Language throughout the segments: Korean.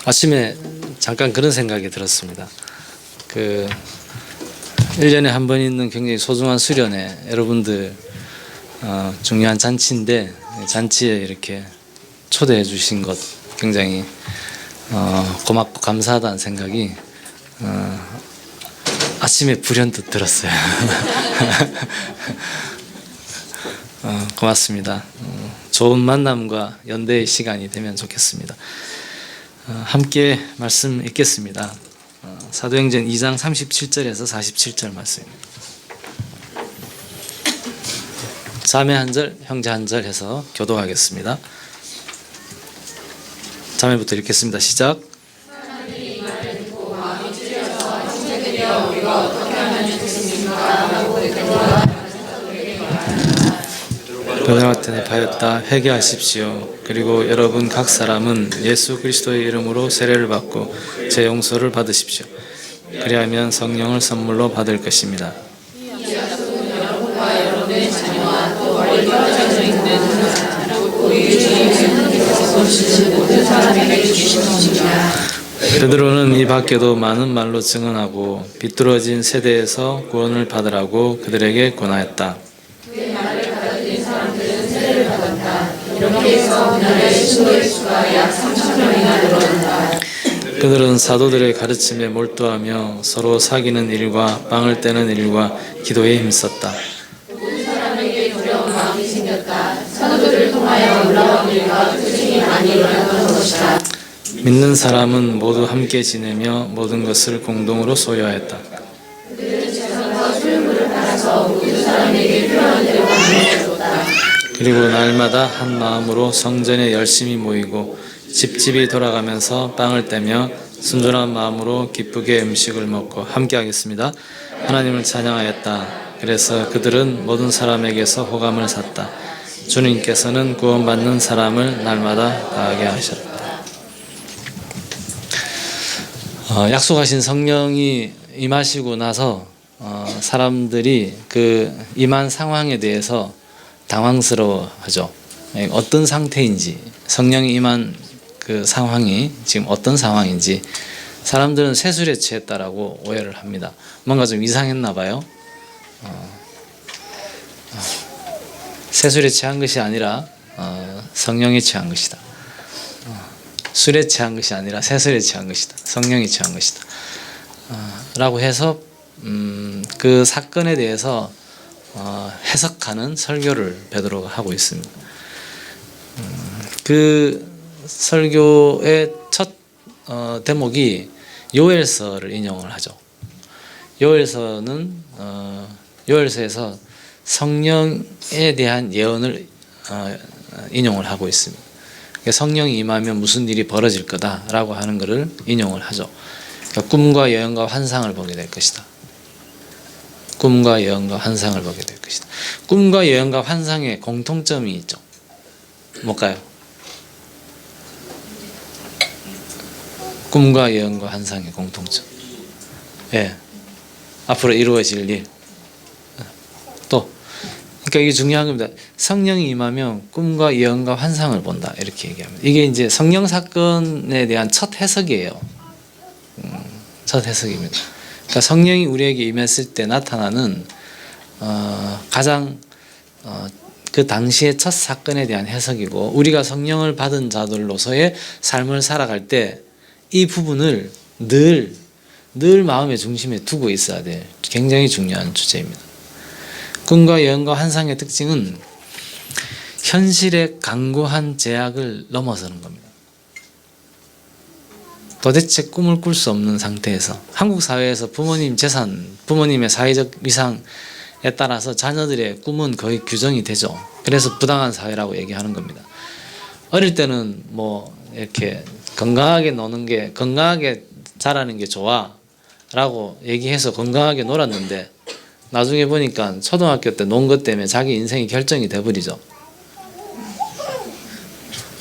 아침에 잠깐 그런 생각이 들었습니다. 1년에 한 번 있는 굉장히 소중한 수련회, 여러분들 중요한 잔치인데 잔치에 이렇게 초대해 주신 것 굉장히 고맙고 감사하다는 생각이 아침에 불현듯 들었어요. 고맙습니다. 좋은 만남과 연대의 시간이 되면 좋겠습니다. 함께 말씀 읽겠습니다. 사도행전 2장 37절에서 47절 말씀입니다. 자매 한 절, 형제 한 절 해서 교독하겠습니다. 자매부터 읽겠습니다. 시작. 베드로가 대답하였다. 회개하십시오. 그리고 여러분 각 사람은 예수 그리스도의 이름으로 세례를 받고 제 용서를 받으십시오. 그리하면 성령을 선물로 받을 것입니다. 베드로는 이 밖에도 많은 말로 증언하고 비뚤어진 세대에서 구원을 받으라고 그들에게 권하였다. 그들은 사도들의 가르침에 몰두하며 서로 사귀는 일과 빵을 떼는 일과 기도에 힘썼다. 모든 사람에게 두려운 마음이 생겼다. 사도들을 통하여 올라온 일과 표징이 많이 일어났던 것이다. 믿는 사람은 모두 함께 지내며 모든 것을 공동으로 소유하였다. 그들은 재산과 소유물을 팔아서 모든 사람에게 필요한 대로 나눠줬다. 그리고 날마다 한 마음으로 성전에 열심히 모이고 집집이 돌아가면서 빵을 떼며 순전한 마음으로 기쁘게 음식을 먹고 함께 하겠습니다. 하나님을 찬양하였다. 그래서 그들은 모든 사람에게서 호감을 샀다. 주님께서는 구원받는 사람을 날마다 다하게 하셨다. 약속하신 성령이 임하시고 나서 사람들이 그 임한 상황에 대해서 당황스러워하죠. 어떤 상태인지, 성령이 임한 그 상황이 지금 어떤 상황인지 사람들은 세술에 취했다라고 오해를 합니다. 뭔가 좀 이상했나 봐요. 세술에 취한 것이 아니라 성령에 취한 것이다. 술에 취한 것이 아니라 세술에 취한 것이다. 성령에 취한 것이다. 라고 해서 그 사건에 대해서 해석하는 설교를 베드로가 하고 있습니다. 그 설교의 첫 대목이 요엘서를 인용을 하죠. 요엘서에서 성령에 대한 예언을 인용을 하고 있습니다. 성령이 임하면 무슨 일이 벌어질 거다라고 하는 것을 인용을 하죠. 그러니까 꿈과 예언과 환상을 보게 될 것이다. 꿈과 예언과 환상을 보게 될 것이다. 꿈과 예언과 환상에 공통점이 있죠. 뭘까요? 꿈과 예언과 환상의 공통점. 예. 앞으로 이루어질 일. 또, 그러니까 이게 중요한 겁니다. 성령이 임하면 꿈과 예언과 환상을 본다. 이렇게 얘기합니다. 이게 이제 성령 사건에 대한 첫 해석이에요. 첫 해석입니다. 그러니까 성령이 우리에게 임했을 때 나타나는 가장 그 당시의 첫 사건에 대한 해석이고, 우리가 성령을 받은 자들로서의 삶을 살아갈 때 이 부분을 늘 마음의 중심에 두고 있어야 될 굉장히 중요한 주제입니다. 꿈과 예언과 환상의 특징은 현실의 강고한 제약을 넘어서는 겁니다. 도대체 꿈을 꿀 수 없는 상태에서 한국 사회에서 부모님 재산, 부모님의 사회적 위상에 따라서 자녀들의 꿈은 거의 규정이 되죠. 그래서 부당한 사회라고 얘기하는 겁니다. 어릴 때는 뭐 이렇게 건강하게 자라는 게 좋아 라고 얘기해서 건강하게 놀았는데 나중에 보니까 초등학교 때 논 것 때문에 자기 인생이 결정이 돼버리죠.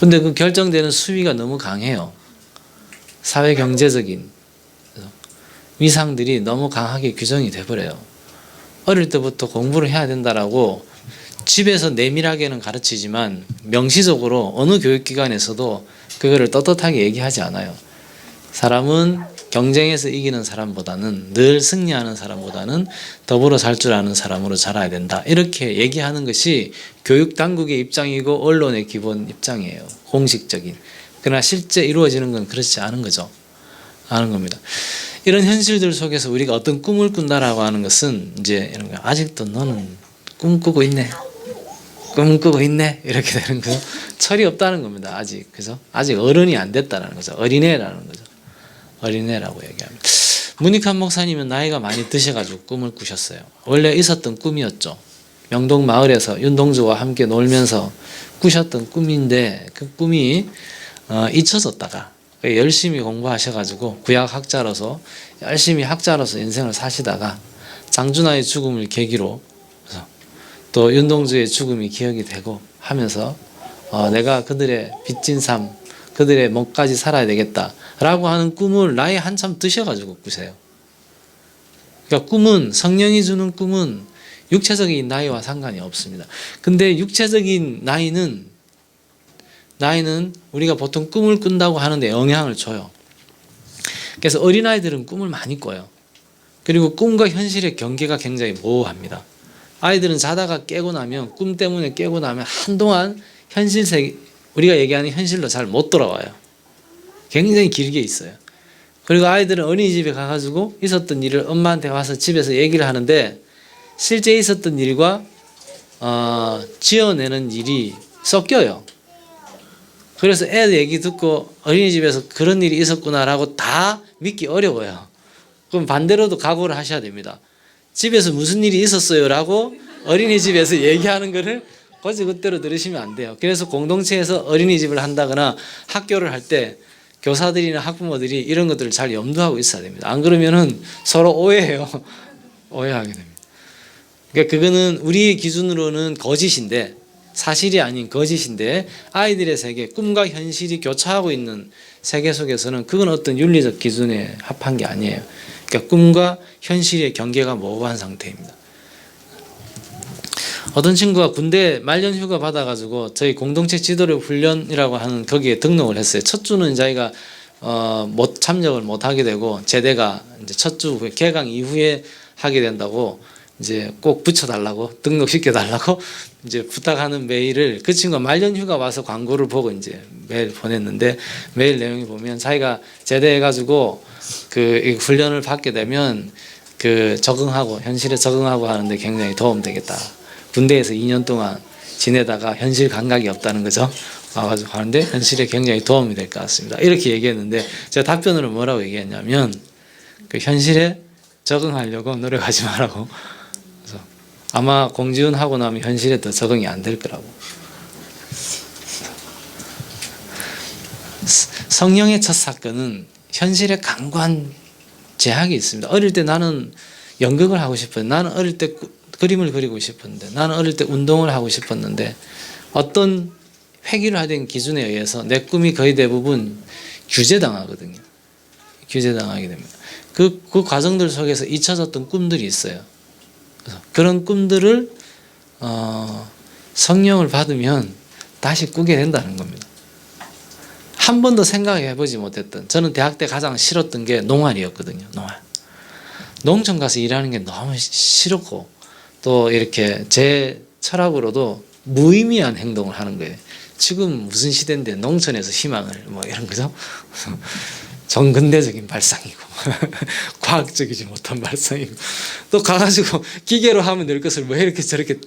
근데 그 결정되는 수위가 너무 강해요. 사회 경제적인 위상들이 너무 강하게 규정이 돼버려요. 어릴 때부터 공부를 해야 된다라고 집에서 내밀하게는 가르치지만 명시적으로 어느 교육기관에서도 그거를 떳떳하게 얘기하지 않아요. 사람은 경쟁에서 이기는 사람보다는 늘 승리하는 사람보다는 더불어 살 줄 아는 사람으로 자라야 된다. 이렇게 얘기하는 것이 교육 당국의 입장이고 언론의 기본 입장이에요. 공식적인. 그러나 실제 이루어지는 건 그렇지 않은 거죠. 않은 겁니다. 이런 현실들 속에서 우리가 어떤 꿈을 꾼다라고 하는 것은 이제 이런 거 아직도 너는 꿈꾸고 있네. 꿈꾸고 있네. 이렇게 되는 거죠. 철이 없다는 겁니다. 아직. 그래서 아직 어른이 안 됐다는 거죠. 어린애라는 거죠. 어린애라고 얘기합니다. 문익환 목사님은 나이가 많이 드셔가지고 꿈을 꾸셨어요. 원래 있었던 꿈이었죠. 명동 마을에서 윤동주와 함께 놀면서 꾸셨던 꿈인데 그 꿈이 잊혀졌다가 열심히 공부하셔가지고 구약학자로서 열심히 학자로서 인생을 사시다가 장준하의 죽음을 계기로 또 윤동주의 죽음이 기억이 되고 하면서 내가 그들의 빚진 삶, 그들의 목까지 살아야 되겠다라고 하는 꿈을 나이 한참 드셔가지고 꾸세요. 그러니까 꿈은, 성령이 주는 꿈은 육체적인 나이와 상관이 없습니다. 근데 육체적인 나이는 우리가 보통 꿈을 꾼다고 하는데 영향을 줘요. 그래서 어린아이들은 꿈을 많이 꿔요. 그리고 꿈과 현실의 경계가 굉장히 모호합니다. 아이들은 자다가 깨고 나면, 꿈 때문에 깨고 나면 한동안 현실 세계, 우리가 얘기하는 현실로 잘 못 돌아와요. 굉장히 길게 있어요. 그리고 아이들은 어린이집에 가가지고 있었던 일을 엄마한테 와서 집에서 얘기를 하는데 실제 있었던 일과 지어내는 일이 섞여요. 그래서 애들 얘기 듣고 어린이집에서 그런 일이 있었구나라고 다 믿기 어려워요. 그럼 반대로도 각오를 하셔야 됩니다. 집에서 무슨 일이 있었어요 라고 어린이집에서 얘기하는 거를 거지 그대로 들으시면 안 돼요. 그래서 공동체에서 어린이집을 한다거나 학교를 할 때 교사들이나 학부모들이 이런 것들을 잘 염두하고 있어야 됩니다. 안 그러면은 서로 오해해요. 오해하게 됩니다. 그러니까 그거는 우리의 기준으로는 거짓인데, 사실이 아닌 거짓인데, 아이들의 세계, 꿈과 현실이 교차하고 있는 세계 속에서는 그건 어떤 윤리적 기준에 합한 게 아니에요. 그러니까 꿈과 현실의 경계가 모호한 상태입니다. 어떤 친구가 군대 말년 휴가 받아가지고 저희 공동체 지도력 훈련이라고 하는 거기에 등록을 했어요. 첫 주는 자기가 못 참석을 못 하게 되고, 제대가 이제 첫 주 개강 이후에 하게 된다고 이제 꼭 붙여달라고, 등록시켜 달라고 이제 부탁하는 메일을, 그 친구가 말년 휴가 와서 광고를 보고 이제 메일 보냈는데, 메일 내용이 보면 자기가 제대해가지고 그 훈련을 받게 되면 그 적응하고, 현실에 적응하고 하는데 굉장히 도움되겠다. 군대에서 2년 동안 지내다가 현실 감각이 없다는 거죠. 와가지고 하는데 현실에 굉장히 도움이 될 것 같습니다. 이렇게 얘기했는데 제가 답변으로 뭐라고 얘기했냐면, 그 현실에 적응하려고 노력하지 말라고. 그래서 아마 공지훈 하고 나면 현실에 더 적응이 안 될 거라고. 성령의 첫 사건은 현실에 강고한 제약이 있습니다. 어릴 때 나는 연극을 하고 싶어요. 나는 어릴 때 그림을 그리고 싶었는데, 나는 어릴 때 운동을 하고 싶었는데, 어떤 획일화된 기준에 의해서 내 꿈이 거의 대부분 규제당하거든요. 규제당하게 됩니다. 그 과정들 속에서 잊혀졌던 꿈들이 있어요. 그래서 그런 꿈들을 성령을 받으면 다시 꾸게 된다는 겁니다. 한 번도 생각해 보지 못했던, 저는 대학 때 가장 싫었던 게 농활이었거든요. 농활. 농촌 가서 일하는 게 너무 싫었고, 또 이렇게 제 철학으로도 무의미한 행동을 하는 거예요. 지금 무슨 시대인데 농촌에서 희망을 뭐 이런 거죠. 정근대적인 발상이고 과학적이지 못한 발상이고, 또 가가지고 기계로 하면 될 것을 왜 이렇게 저렇게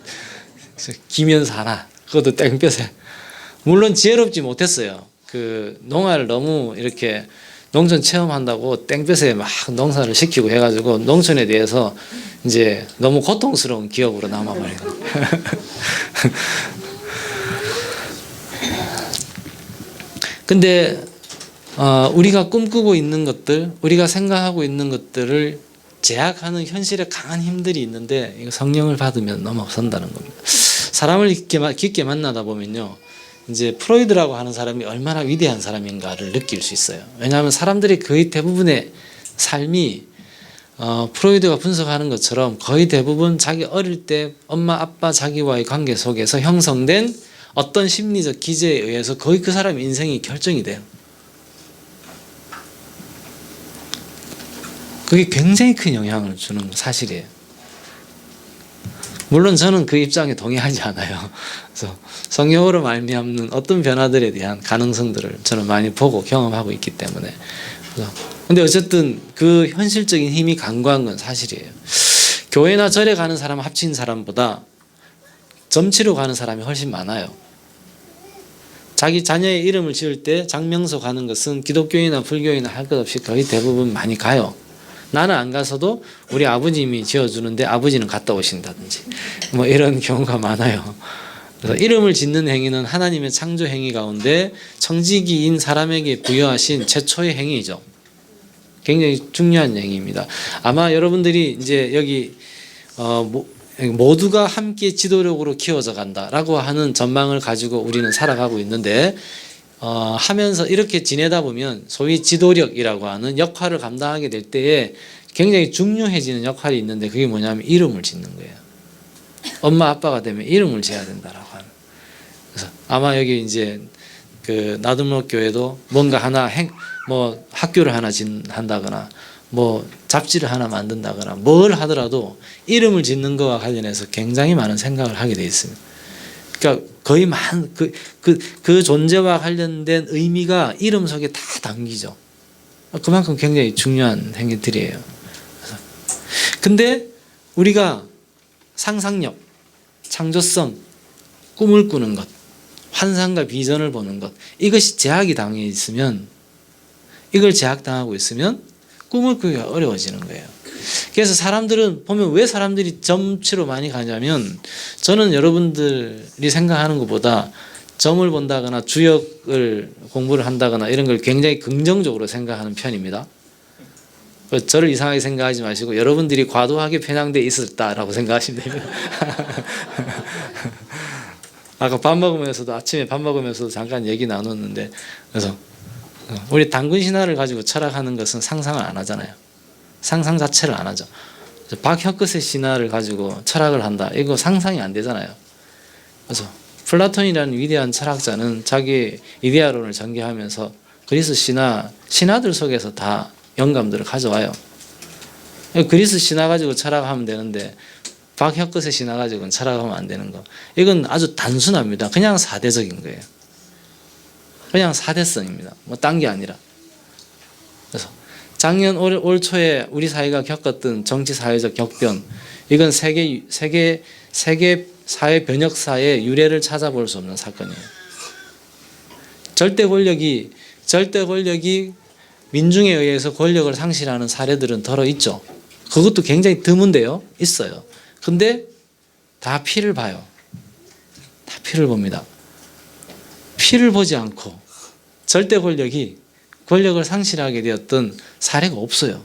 기면서 하나, 그것도 땡볕에. 물론 지혜롭지 못했어요. 그 농활을 너무 이렇게 농촌 체험한다고 땡볕에 막 농사를 시키고 해가지고 농촌에 대해서 이제 너무 고통스러운 기억으로 남아버려요. 근데 우리가 꿈꾸고 있는 것들, 우리가 생각하고 있는 것들을 제약하는 현실에 강한 힘들이 있는데, 이거 성령을 받으면 넘어선다는 겁니다. 사람을 깊게 만나다 보면요, 이제 프로이드라고 하는 사람이 얼마나 위대한 사람인가를 느낄 수 있어요. 왜냐하면 사람들이 거의 대부분의 삶이 프로이드가 분석하는 것처럼 거의 대부분 자기 어릴 때 엄마 아빠 자기와의 관계 속에서 형성된 어떤 심리적 기제에 의해서 거의 그 사람의 인생이 결정이 돼요. 그게 굉장히 큰 영향을 주는 사실이에요. 물론 저는 그 입장에 동의하지 않아요. 그래서 성경으로 말미암는 어떤 변화들에 대한 가능성들을 저는 많이 보고 경험하고 있기 때문에. 근데 어쨌든 그 현실적인 힘이 강구한 건 사실이에요. 교회나 절에 가는 사람 합친 사람보다 점치러 가는 사람이 훨씬 많아요. 자기 자녀의 이름을 지을 때 장명소 가는 것은 기독교인이나 불교인이나 할 것 없이 거의 대부분 많이 가요. 나는 안 가서도 우리 아버님이 지어주는데 아버지는 갔다 오신다든지 뭐 이런 경우가 많아요. 그래서 이름을 짓는 행위는 하나님의 창조 행위 가운데 청지기인 사람에게 부여하신 최초의 행위죠. 굉장히 중요한 행위입니다. 아마 여러분들이 이제 여기 모두가 함께 지도력으로 키워져 간다라고 하는 전망을 가지고 우리는 살아가고 있는데 하면서 이렇게 지내다 보면 소위 지도력이라고 하는 역할을 감당하게 될 때에 굉장히 중요해지는 역할이 있는데 그게 뭐냐면 이름을 짓는 거예요. 엄마 아빠가 되면 이름을 지어야 된다라고 하는. 그래서 아마 여기 이제 그 나들목 교회도 뭔가 하나 뭐 학교를 하나 한다거나 뭐 잡지를 하나 만든다거나 뭘 하더라도 이름을 짓는 것과 관련해서 굉장히 많은 생각을 하게 돼 있습니다. 그러니까 거의 그 존재와 관련된 의미가 이름 속에 다 담기죠. 그만큼 굉장히 중요한 행위들이에요. 근데 우리가 상상력, 창조성, 꿈을 꾸는 것, 환상과 비전을 보는 것, 이것이 제약이 당해 있으면, 이걸 제약당하고 있으면 꿈을 꾸기가 어려워지는 거예요. 그래서 사람들은 보면 왜 사람들이 점치러 많이 가냐면, 저는 여러분들이 생각하는 것보다 점을 본다거나 주역을 공부를 한다거나 이런 걸 굉장히 긍정적으로 생각하는 편입니다. 저를 이상하게 생각하지 마시고 여러분들이 과도하게 편향되어 있었다라고 생각하시면 됩니다. 아까 아침에 밥 먹으면서도 잠깐 얘기 나눴는데, 그래서 우리 당군 신화를 가지고 철학하는 것은 상상을 안 하잖아요. 상상 자체를 안 하죠. 박혁것의 신화를 가지고 철학을 한다, 이거 상상이 안 되잖아요. 그래서 플라톤이라는 위대한 철학자는 자기 이데아론을 전개하면서 그리스 신화들 속에서 다 영감들을 가져와요. 그리스 신화 가지고 철학하면 되는데 박혁것의 신화 가지고는 철학하면 안 되는 거. 이건 아주 단순합니다. 그냥 사대적인 거예요. 그냥 사대성입니다. 뭐 딴 게 아니라. 그래서 작년 올 초에 우리 사회가 겪었던 정치 사회적 격변, 이건 세계 사회 변혁사의 유래를 찾아볼 수 없는 사건이에요. 절대 권력이 민중에 의해서 권력을 상실하는 사례들은 덜어 있죠. 그것도 굉장히 드문데요. 있어요. 근데 다 피를 봐요. 다 피를 봅니다. 피를 보지 않고 절대 권력이 권력을 상실하게 되었던 사례가 없어요.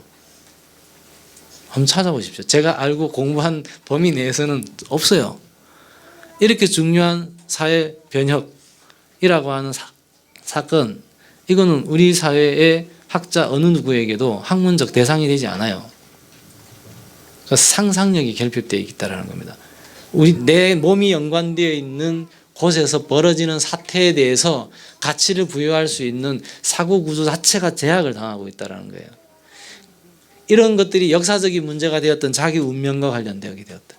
한번 찾아보십시오. 제가 알고 공부한 범위 내에서는 없어요. 이렇게 중요한 사회 변혁이라고 하는 사건, 이거는 우리 사회의 학자 어느 누구에게도 학문적 대상이 되지 않아요. 그러니까 상상력이 결핍되어 있다는 겁니다. 내 몸이 연관되어 있는 곳에서 벌어지는 사태에 대해서 가치를 부여할 수 있는 사고 구조 자체가 제약을 당하고 있다는 거예요. 이런 것들이 역사적인 문제가 되었던 자기 운명과 관련되게 되었다.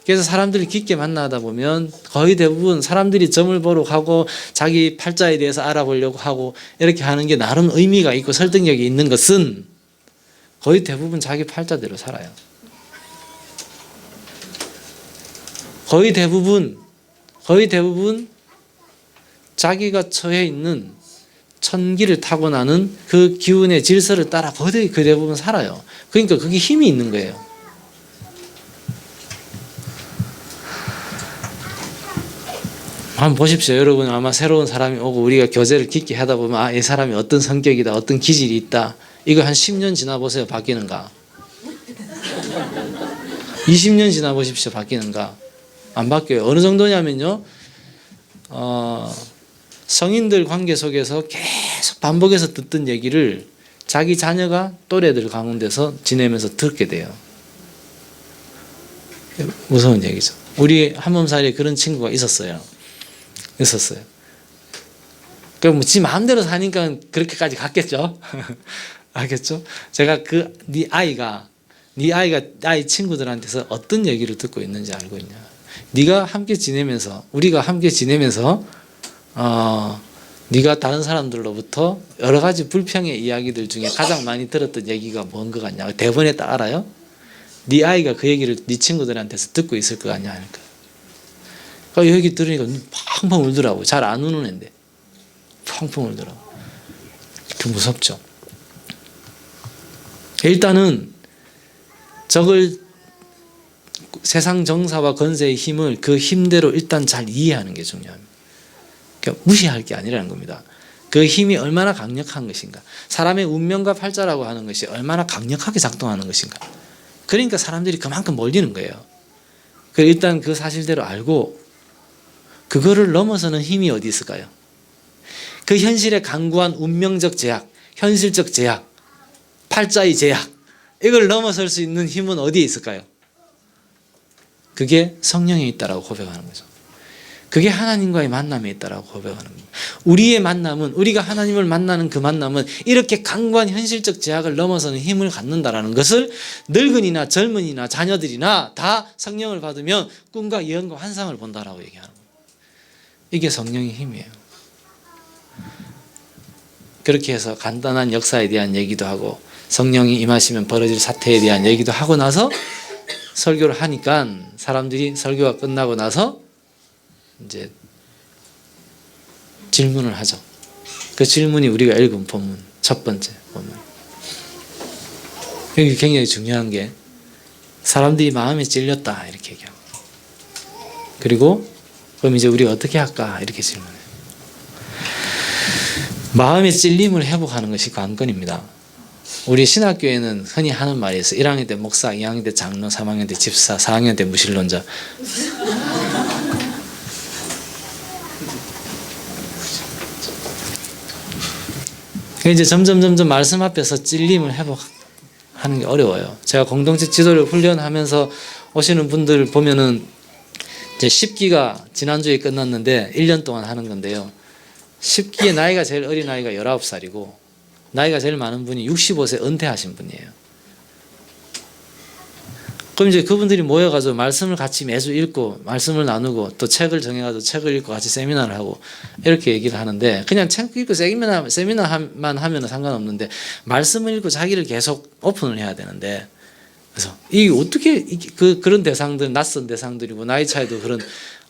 그래서 사람들이 깊게 만나다 보면 거의 대부분 사람들이 점을 보러 가고 자기 팔자에 대해서 알아보려고 하고 이렇게 하는 게 나름 의미가 있고 설득력이 있는 것은 거의 대부분 자기 팔자대로 살아요. 거의 대부분 자기가 처해 있는 천기를 타고나는 그 기운의 질서를 따라 거의 그 대부분 살아요. 그러니까 그게 힘이 있는 거예요. 한번 보십시오. 여러분 아마 새로운 사람이 오고 우리가 교제를 깊게 하다 보면 이 사람이 어떤 성격이다, 어떤 기질이 있다, 이거 한 10년 지나보세요. 바뀌는가? 20년 지나보십시오. 바뀌는가? 안 바뀌어요. 어느 정도냐면요, 성인들 관계 속에서 계속 반복해서 듣던 얘기를 자기 자녀가 또래들 가운데서 지내면서 듣게 돼요. 무서운 얘기죠. 우리 한몸살이에 그런 친구가 있었어요. 그럼 지 마음대로 사니까 그렇게까지 갔겠죠. 알겠죠? 제가 네 아이 친구들한테서 어떤 얘기를 듣고 있는지 알고 있냐? 네가 함께 지내면서, 우리가 함께 지내면서 네가 다른 사람들로부터 여러 가지 불평의 이야기들 중에 가장 많이 들었던 얘기가 뭔 것 같냐? 대본에 딱 알아요? 네 아이가 그 얘기를 네 친구들한테서 듣고 있을 것 같냐 하니까. 그러니까 얘기 들으니까 펑펑 울더라고. 잘 안 우는 애인데 펑펑 울더라고. 그 무섭죠. 일단은 저걸 세상 정사와 권세의 힘을 그 힘대로 일단 잘 이해하는 게 중요합니다. 그러니까 무시할 게 아니라는 겁니다. 그 힘이 얼마나 강력한 것인가. 사람의 운명과 팔자라고 하는 것이 얼마나 강력하게 작동하는 것인가. 그러니까 사람들이 그만큼 몰리는 거예요. 일단 그 사실대로 알고 그거를 넘어서는 힘이 어디 있을까요? 그 현실에 강구한 운명적 제약, 현실적 제약, 팔자의 제약, 이걸 넘어설 수 있는 힘은 어디에 있을까요? 그게 성령에 있다라고 고백하는 거죠. 그게 하나님과의 만남에 있다라고 고백하는 겁니다. 우리의 만남은, 우리가 하나님을 만나는 그 만남은 이렇게 강고한 현실적 제약을 넘어서는 힘을 갖는다라는 것을 늙은이나 젊은이나 자녀들이나 다 성령을 받으면 꿈과 예언과 환상을 본다라고 얘기하는 겁니다. 이게 성령의 힘이에요. 그렇게 해서 간단한 역사에 대한 얘기도 하고 성령이 임하시면 벌어질 사태에 대한 얘기도 하고 나서 설교를 하니까 사람들이 설교가 끝나고 나서 이제 질문을 하죠. 그 질문이 우리가 읽은 본문, 첫 번째 본문. 여기 굉장히 중요한 게 사람들이 마음에 찔렸다 이렇게 얘기하고, 그리고 그럼 이제 우리가 어떻게 할까 이렇게 질문해요. 마음의 찔림을 회복하는 것이 관건입니다. 우리 신학교에는 흔히 하는 말이 있어요. 1학년 때 목사, 2학년 때 장로, 3학년 때 집사, 4학년 때 무신론자. 이제 점점 말씀 앞에서 찔림을 회복하는 게 어려워요. 제가 공동체 지도를 훈련하면서 오시는 분들 보면은 이제 10기가 지난주에 끝났는데 1년 동안 하는 건데요. 10기의 나이가 제일 어린 나이가 19살이고 나이가 제일 많은 분이 65세 은퇴하신 분이에요. 그럼 이제 그분들이 모여가지고 말씀을 같이 매주 읽고 말씀을 나누고 또 책을 정해가지고 책을 읽고 같이 세미나를 하고 이렇게 얘기를 하는데, 그냥 책 읽고 세미나만 하면 상관없는데 말씀을 읽고 자기를 계속 오픈을 해야 되는데, 그래서 이게 어떻게 그런 대상들, 낯선 대상들이고 나이 차이도 그런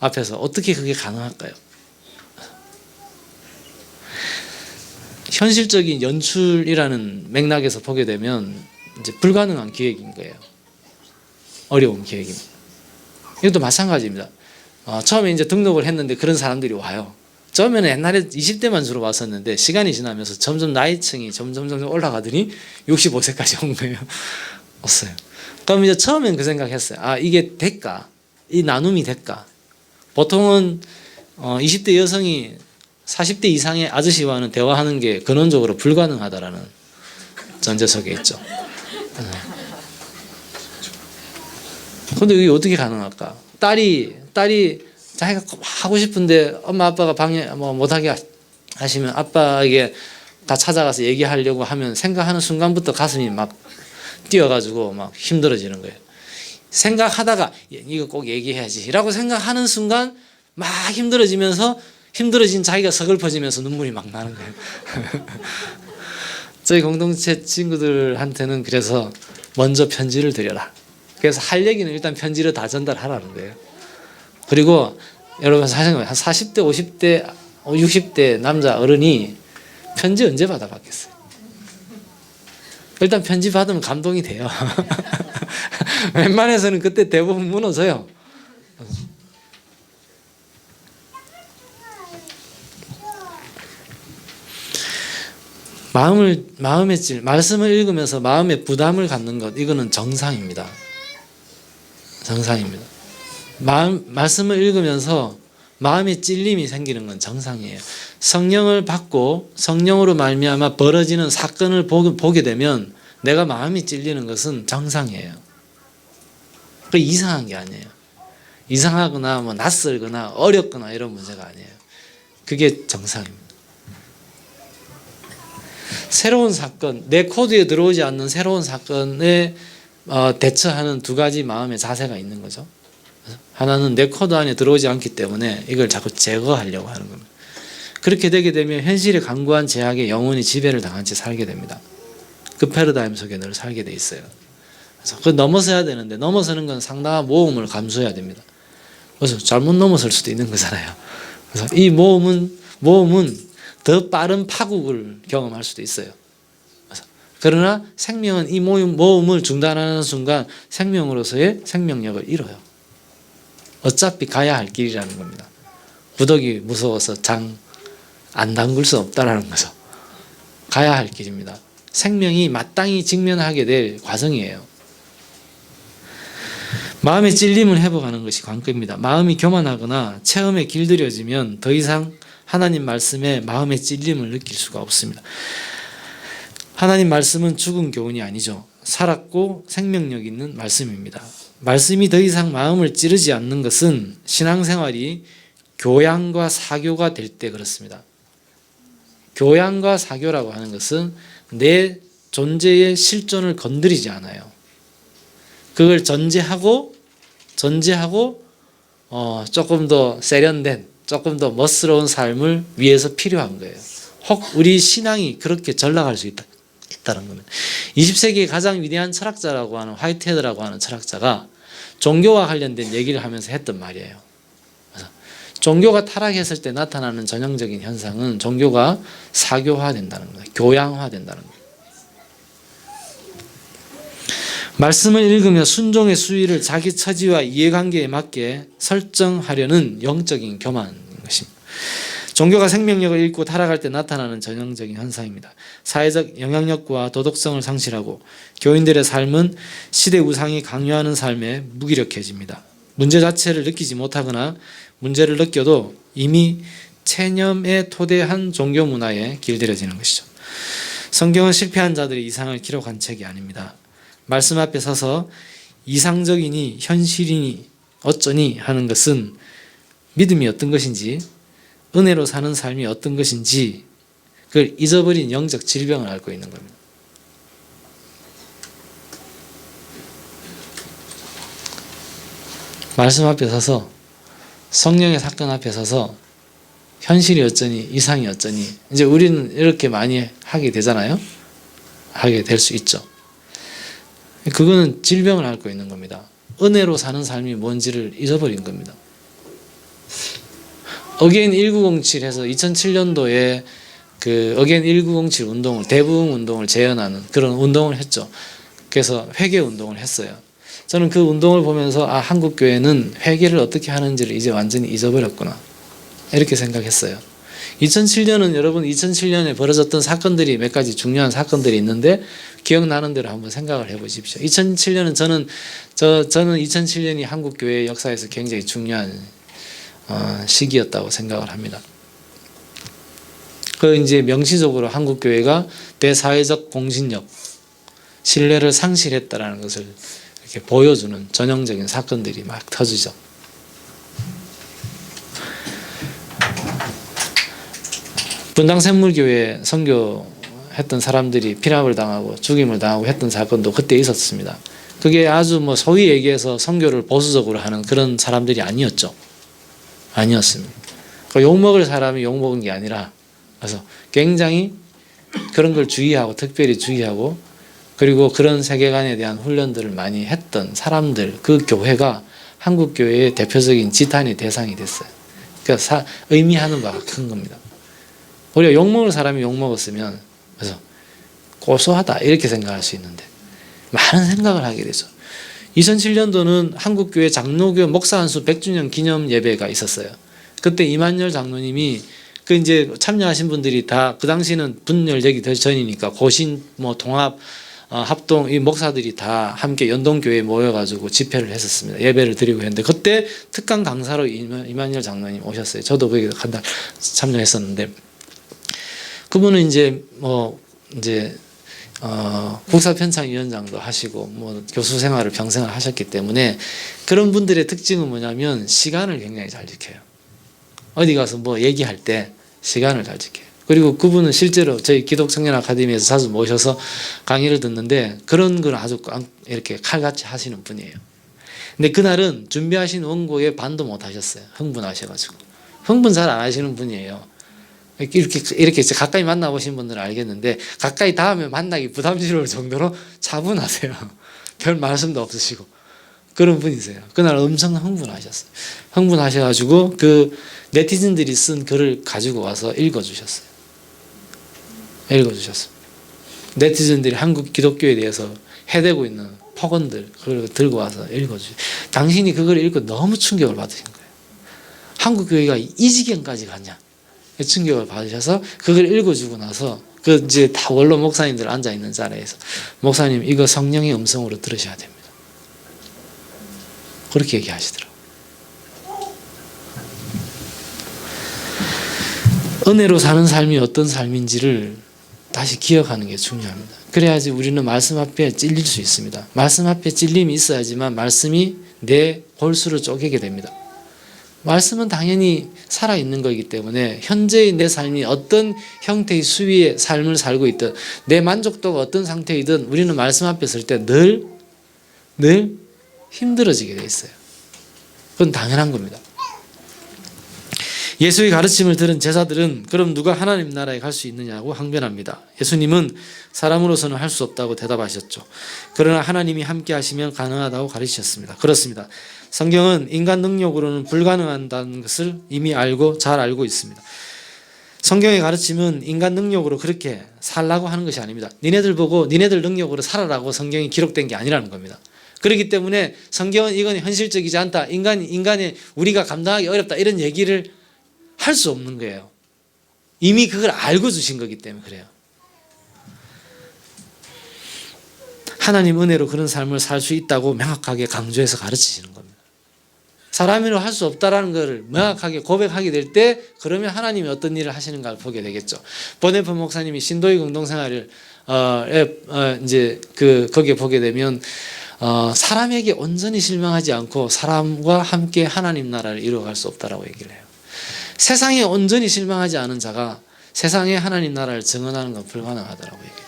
앞에서 어떻게 그게 가능할까요? 현실적인 연출이라는 맥락에서 보게 되면 이제 불가능한 기획인 거예요. 어려운 기획입니다. 이것도 마찬가지입니다. 처음에 이제 등록을 했는데 그런 사람들이 와요. 처음에는 옛날에 20대만 주로 왔었는데 시간이 지나면서 점점 나이층이 점점 올라가더니 65세까지 온 거예요. 없어요. 그럼 이제 처음엔 그 생각했어요. 이게 될까? 이 나눔이 될까? 보통은 20대 여성이 40대 이상의 아저씨와는 대화하는 게 근원적으로 불가능하다라는 전제 속에 있죠. 근데 이게 어떻게 가능할까? 딸이 자기가 하고 싶은데 엄마 아빠가 방해 못하게 하시면 아빠에게 다 찾아가서 얘기하려고 하면 생각하는 순간부터 가슴이 막 뛰어가지고 막 힘들어지는 거예요. 생각하다가 이거 꼭 얘기해야지 라고 생각하는 순간 막 힘들어진 자기가 서글퍼지면서 눈물이 막 나는 거예요. 저희 공동체 친구들한테는 그래서 먼저 편지를 드려라. 그래서 할 얘기는 일단 편지로 다 전달하라는 거예요. 그리고 여러분 사실 한 40대, 50대, 60대 남자 어른이 편지 언제 받아봤겠어요? 일단 편지 받으면 감동이 돼요. 웬만해서는 그때 대부분 무너져요. 말씀을 읽으면서 마음의 부담을 갖는 것, 이거는 정상입니다. 정상입니다. 말씀을 읽으면서 마음의 찔림이 생기는 건 정상이에요. 성령을 받고 성령으로 말미암아 벌어지는 사건을 보게 되면 내가 마음이 찔리는 것은 정상이에요. 그 이상한 게 아니에요. 이상하거나 낯설거나 어렵거나 이런 문제가 아니에요. 그게 정상입니다. 새로운 사건, 내 코드에 들어오지 않는 새로운 사건에 대처하는 두 가지 마음의 자세가 있는 거죠. 하나는 내 코드 안에 들어오지 않기 때문에 이걸 자꾸 제거하려고 하는 겁니다. 그렇게 되게 되면 현실의 강구한 제약에 영원히 지배를 당한 채 살게 됩니다. 그 패러다임 속에 늘 살게 돼 있어요. 그래서 그걸 넘어서야 되는데 넘어서는 건 상당한 모험을 감수해야 됩니다. 그래서 잘못 넘어설 수도 있는 거잖아요. 그래서 이 모험은 더 빠른 파국을 경험할 수도 있어요. 그러나 생명은 이 모험을 중단하는 순간 생명으로서의 생명력을 잃어요. 어차피 가야 할 길이라는 겁니다. 구더기 무서워서 장 안 담글 수 없다라는 거죠. 가야 할 길입니다. 생명이 마땅히 직면하게 될 과정이에요. 마음의 찔림을 회복하는 것이 관건입니다. 마음이 교만하거나 체험에 길들여지면 더 이상 하나님 말씀에 마음의 찔림을 느낄 수가 없습니다. 하나님 말씀은 죽은 교훈이 아니죠. 살았고 생명력 있는 말씀입니다. 말씀이 더 이상 마음을 찌르지 않는 것은 신앙생활이 교양과 사교가 될 때 그렇습니다. 교양과 사교라고 하는 것은 내 존재의 실존을 건드리지 않아요. 그걸 전제하고 조금 더 세련된, 조금 더 멋스러운 삶을 위해서 필요한 거예요. 혹 우리 신앙이 그렇게 전락할 수 있다는 겁니다. 20세기의 가장 위대한 철학자라고 하는 화이트헤드라고 하는 철학자가 종교와 관련된 얘기를 하면서 했던 말이에요. 그래서 종교가 타락했을 때 나타나는 전형적인 현상은 종교가 사교화된다는 거예요. 교양화된다는 거예요. 말씀을 읽으며 순종의 수위를 자기 처지와 이해관계에 맞게 설정하려는 영적인 교만인 것입니다. 종교가 생명력을 잃고 타락할 때 나타나는 전형적인 현상입니다. 사회적 영향력과 도덕성을 상실하고 교인들의 삶은 시대 우상이 강요하는 삶에 무기력해집니다. 문제 자체를 느끼지 못하거나 문제를 느껴도 이미 체념에 토대한 종교 문화에 길들여지는 것이죠. 성경은 실패한 자들의 이상을 기록한 책이 아닙니다. 말씀 앞에 서서 이상적이니 현실이니 어쩌니 하는 것은 믿음이 어떤 것인지, 은혜로 사는 삶이 어떤 것인지 그걸 잊어버린 영적 질병을 앓고 있는 겁니다. 말씀 앞에 서서, 성령의 사건 앞에 서서 현실이 어쩌니 이상이 어쩌니, 이제 우리는 이렇게 많이 하게 되잖아요. 하게 될 수 있죠. 그거는 질병을 앓고 있는 겁니다. 은혜로 사는 삶이 뭔지를 잊어버린 겁니다. 어게인 1907 해서 2007년도에 그 어게인 1907 운동을, 대부흥 운동을 재현하는 그런 운동을 했죠. 그래서 회개 운동을 했어요. 저는 그 운동을 보면서 한국 교회는 회개를 어떻게 하는지를 이제 완전히 잊어버렸구나, 이렇게 생각했어요. 2007년은 여러분 2007년에 벌어졌던 사건들이 몇 가지 중요한 사건들이 있는데 기억나는 대로 한번 생각을 해보십시오. 2007년은 저는 2007년이 한국 교회의 역사에서 굉장히 중요한 시기였다고 생각을 합니다. 그 이제 명시적으로 한국 교회가 대사회적 공신력, 신뢰를 상실했다라는 것을 이렇게 보여주는 전형적인 사건들이 막 터지죠. 분당샘물교회 선교했던 사람들이 피랍을 당하고 죽임을 당하고 했던 사건도 그때 있었습니다. 그게 아주 소위 얘기해서 선교를 보수적으로 하는 그런 사람들이 아니었죠. 아니었습니다. 욕먹을 사람이 욕먹은 게 아니라, 그래서 굉장히 그런 걸 주의하고, 특별히 주의하고, 그리고 그런 세계관에 대한 훈련들을 많이 했던 사람들, 그 교회가 한국 교회의 대표적인 지탄의 대상이 됐어요. 그러니까 의미하는 바가 큰 겁니다. 우리가 욕먹을 사람이 욕먹었으면 그래서 고소하다 이렇게 생각할 수 있는데 많은 생각을 하게 되죠. 2007년도는 한국교회 장로교 목사 한수 100주년 기념 예배가 있었어요. 그때 이만열 장로님이 그 이제 참여하신 분들이 다 그 당시는 분열되기 전이니까 고신 통합 합동 이 목사들이 다 함께 연동교회에 모여가지고 집회를 했었습니다. 예배를 드리고 했는데 그때 특강 강사로 이만열 장로님 오셨어요. 저도 거기 한 달 참여했었는데 그분은 이제 국사편찬위원장도 하시고 교수 생활을 평생을 하셨기 때문에 그런 분들의 특징은 뭐냐면 시간을 굉장히 잘 지켜요. 어디 가서 얘기할 때 시간을 잘 지켜요. 그리고 그분은 실제로 저희 기독청년 아카데미에서 자주 모셔서 강의를 듣는데 그런 걸 아주 이렇게 칼같이 하시는 분이에요. 근데 그날은 준비하신 원고에 반도 못 하셨어요. 흥분하셔가지고. 흥분 잘 안 하시는 분이에요. 이렇게 가까이 만나보신 분들은 알겠는데 가까이 다음에 만나기 부담스러울 정도로 차분하세요. 별 말씀도 없으시고 그런 분이세요. 그날 엄청 흥분하셨어요. 흥분하셔가지고 그 네티즌들이 쓴 글을 가지고 와서 읽어주셨어요. 네티즌들이 한국 기독교에 대해서 해대고 있는 폭언들 그걸 들고 와서 읽어주셨어요. 당신이 그걸 읽고 너무 충격을 받으신 거예요. 한국 교회가 이 지경까지 갔냐? 충격을 받으셔서 그걸 읽어주고 나서 그 이제 다 원로 목사님들 앉아 있는 자리에서 목사님 이거 성령의 음성으로 들으셔야 됩니다. 그렇게 얘기하시더라고요. 은혜로 사는 삶이 어떤 삶인지를 다시 기억하는 게 중요합니다. 그래야지 우리는 말씀 앞에 찔릴 수 있습니다. 말씀 앞에 찔림이 있어야지만 말씀이 내 골수를 쪼개게 됩니다. 말씀은 당연히 살아있는 거기 때문에 현재의 내 삶이 어떤 형태의 수위의 삶을 살고 있든 내 만족도가 어떤 상태이든 우리는 말씀 앞에 설 때 늘 힘들어지게 돼 있어요. 그건 당연한 겁니다. 예수의 가르침을 들은 제자들은 그럼 누가 하나님 나라에 갈 수 있느냐고 항변합니다. 예수님은 사람으로서는 할 수 없다고 대답하셨죠. 그러나 하나님이 함께 하시면 가능하다고 가르치셨습니다. 그렇습니다. 성경은 인간 능력으로는 불가능하다는 것을 이미 잘 알고 있습니다. 성경의 가르침은 인간 능력으로 그렇게 살라고 하는 것이 아닙니다. 니네들 보고 니네들 능력으로 살아라고 성경이 기록된 게 아니라는 겁니다. 그렇기 때문에 성경은 이건 현실적이지 않다. 인간이 우리가 감당하기 어렵다. 이런 얘기를 할 수 없는 거예요. 이미 그걸 알고 주신 거기 때문에 그래요. 하나님 은혜로 그런 삶을 살 수 있다고 명확하게 강조해서 가르치시는 겁니다. 사람으로 할 수 없다라는 것을 명확하게 고백하게 될 때 그러면 하나님이 어떤 일을 하시는가를 보게 되겠죠. 보네프 목사님이 신도의 공동생활을 이제 거기에 보게 되면 사람에게 온전히 실망하지 않고 사람과 함께 하나님 나라를 이루어갈 수 없다라고 얘기를 해요. 세상에 온전히 실망하지 않은 자가 세상에 하나님 나라를 증언하는 건 불가능하다라고 얘기해요.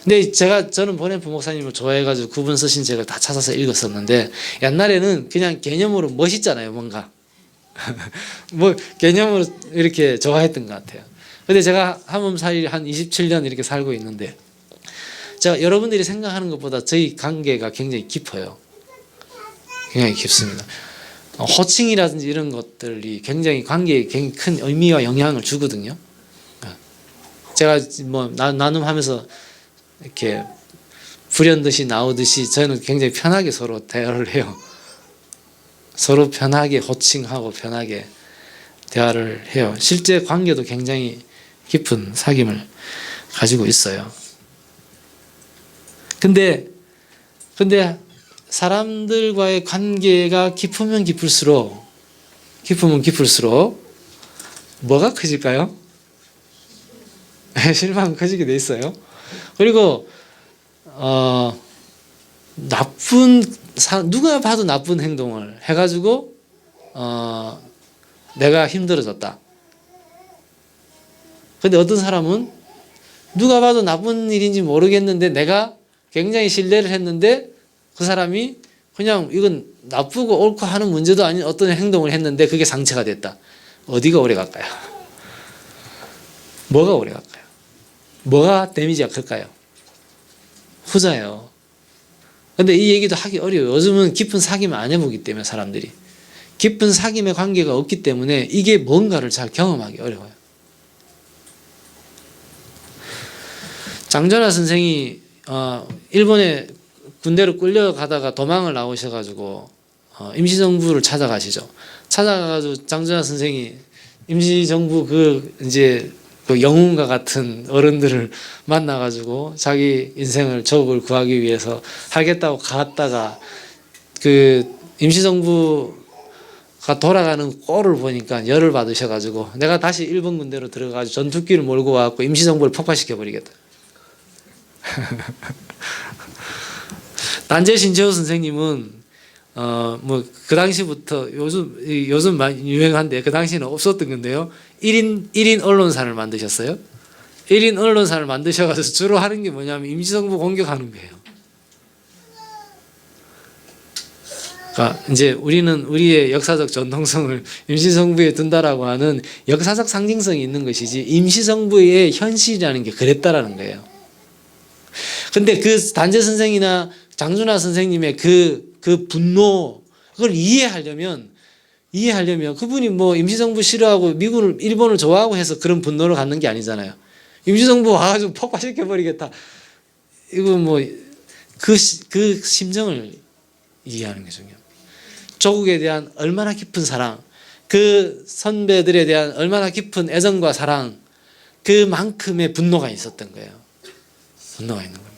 근데 저는 보네프 목사님을 좋아해가지고 그분 쓰신 책을 다 찾아서 읽었었는데 옛날에는 그냥 개념으로 멋있잖아요, 뭔가. 뭐 개념으로 이렇게 좋아했던 것 같아요. 근데 제가 한몸 사이 한 27년 이렇게 살고 있는데 제가 여러분들이 생각하는 것보다 저희 관계가 굉장히 깊어요. 굉장히 깊습니다. 호칭이라든지 이런 것들이 굉장히 관계에 굉장히 큰 의미와 영향을 주거든요. 제가 뭐 나눔하면서 이렇게 불현듯이 나오듯이 저는 굉장히 편하게 서로 대화를 해요. 서로 편하게 호칭하고 편하게 대화를 해요. 실제 관계도 굉장히 깊은 사귐을 가지고 있어요. 근데 사람들과의 관계가 깊으면 깊을수록 뭐가 커질까요? 실망은 커지게 돼 있어요. 그리고 누가 봐도 나쁜 행동을 해가지고 내가 힘들어졌다. 근데 어떤 사람은 누가 봐도 나쁜 일인지 모르겠는데 내가 굉장히 신뢰를 했는데 그 사람이 그냥 이건 나쁘고 옳고 하는 문제도 아닌 어떤 행동을 했는데 그게 상처가 됐다. 어디가 오래 갈까요? 뭐가 오래 갈까요? 뭐가 데미지가 클까요? 후자예요. 근데 이 얘기도 하기 어려워요. 요즘은 깊은 사귐을 안 해보기 때문에 사람들이. 깊은 사귐의 관계가 없기 때문에 이게 뭔가를 잘 경험하기 어려워요. 장전하 선생이 일본에 군대로 끌려가다가 도망을 나오셔가지고 임시정부를 찾아가시죠. 찾아가가지고 장전하 선생이 임시정부 이제 그 영웅과 같은 어른들을 만나가지고 자기 인생을 적을 구하기 위해서 하겠다고 갔다가 그 임시정부가 돌아가는 꼴을 보니까 열을 받으셔가지고 내가 다시 일본 군대로 들어가가지고 전투기를 몰고 와갖고 임시정부를 폭파시켜버리겠다. 난제 신채호 선생님은 뭐 그 당시부터 요즘 많이 유행한데 그 당시는 없었던 건데요. 1인 언론사를 만드셨어요. 1인 언론사를 만드셔가지고 주로 하는 게 뭐냐면 임시정부 공격하는 거예요. 그러니까 이제 우리는 우리의 역사적 전통성을 임시정부에 둔다라고 하는 역사적 상징성이 있는 것이지 임시정부의 현실이라는 게 그랬다라는 거예요. 근데 그 단재 선생이나 장준하 선생님의 그 분노, 그걸 이해하려면 그분이 뭐 임시정부 싫어하고 일본을 좋아하고 해서 그런 분노를 갖는 게 아니잖아요. 임시정부 와가지고 폭파시켜버리겠다. 이거 뭐 그 심정을 이해하는 게 중요합니다. 조국에 대한 얼마나 깊은 사랑, 그 선배들에 대한 얼마나 깊은 애정과 사랑, 그만큼의 분노가 있었던 거예요. 분노가 있는 겁니다.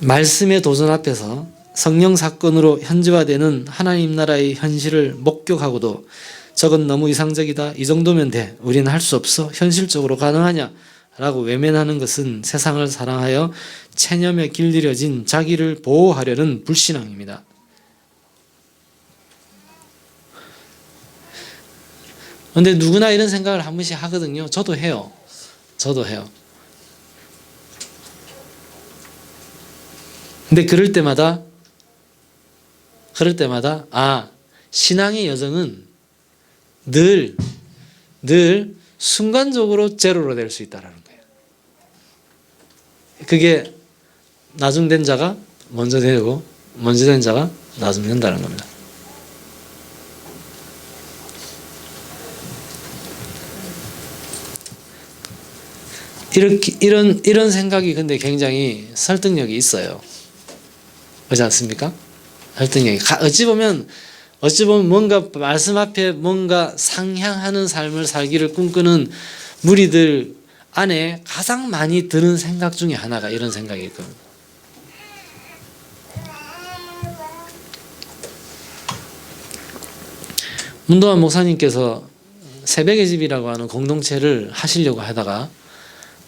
말씀의 도전 앞에서 성령 사건으로 현지화되는 하나님 나라의 현실을 목격하고도 저건 너무 이상적이다. 이 정도면 돼. 우리는 할 수 없어. 현실적으로 가능하냐? 라고 외면하는 것은 세상을 사랑하여 체념에 길들여진 자기를 보호하려는 불신앙입니다. 그런데 누구나 이런 생각을 한 번씩 하거든요. 저도 해요. 근데 그럴 때마다 신앙의 여정은 늘 순간적으로 제로로 될 수 있다는 거예요. 그게 나중 된 자가 먼저 되고 먼저 된 자가 나중 된다는 겁니다. 이런 생각이 근데 굉장히 설득력이 있어요. 그렇지 않습니까? 설득력이. 어찌 보면 뭔가 말씀 앞에 뭔가 상향하는 삶을 살기를 꿈꾸는 무리들 안에 가장 많이 드는 생각 중에 하나가 이런 생각일 겁니다. 문도환 목사님께서 새벽의 집이라고 하는 공동체를 하시려고 하다가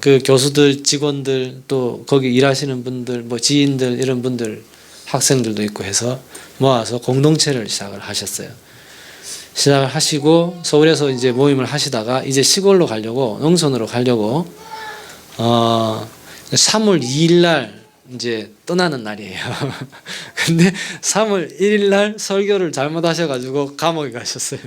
그 교수들, 직원들, 또 거기 일하시는 분들, 뭐 지인들, 이런 분들, 학생들도 있고 해서 모아서 공동체를 시작을 하셨어요. 시작을 하시고 서울에서 이제 모임을 하시다가 이제 시골로 가려고, 농촌으로 가려고 3월 2일 날 이제 떠나는 날이에요. 근데 3월 1일 날 설교를 잘못하셔가지고 감옥에 가셨어요.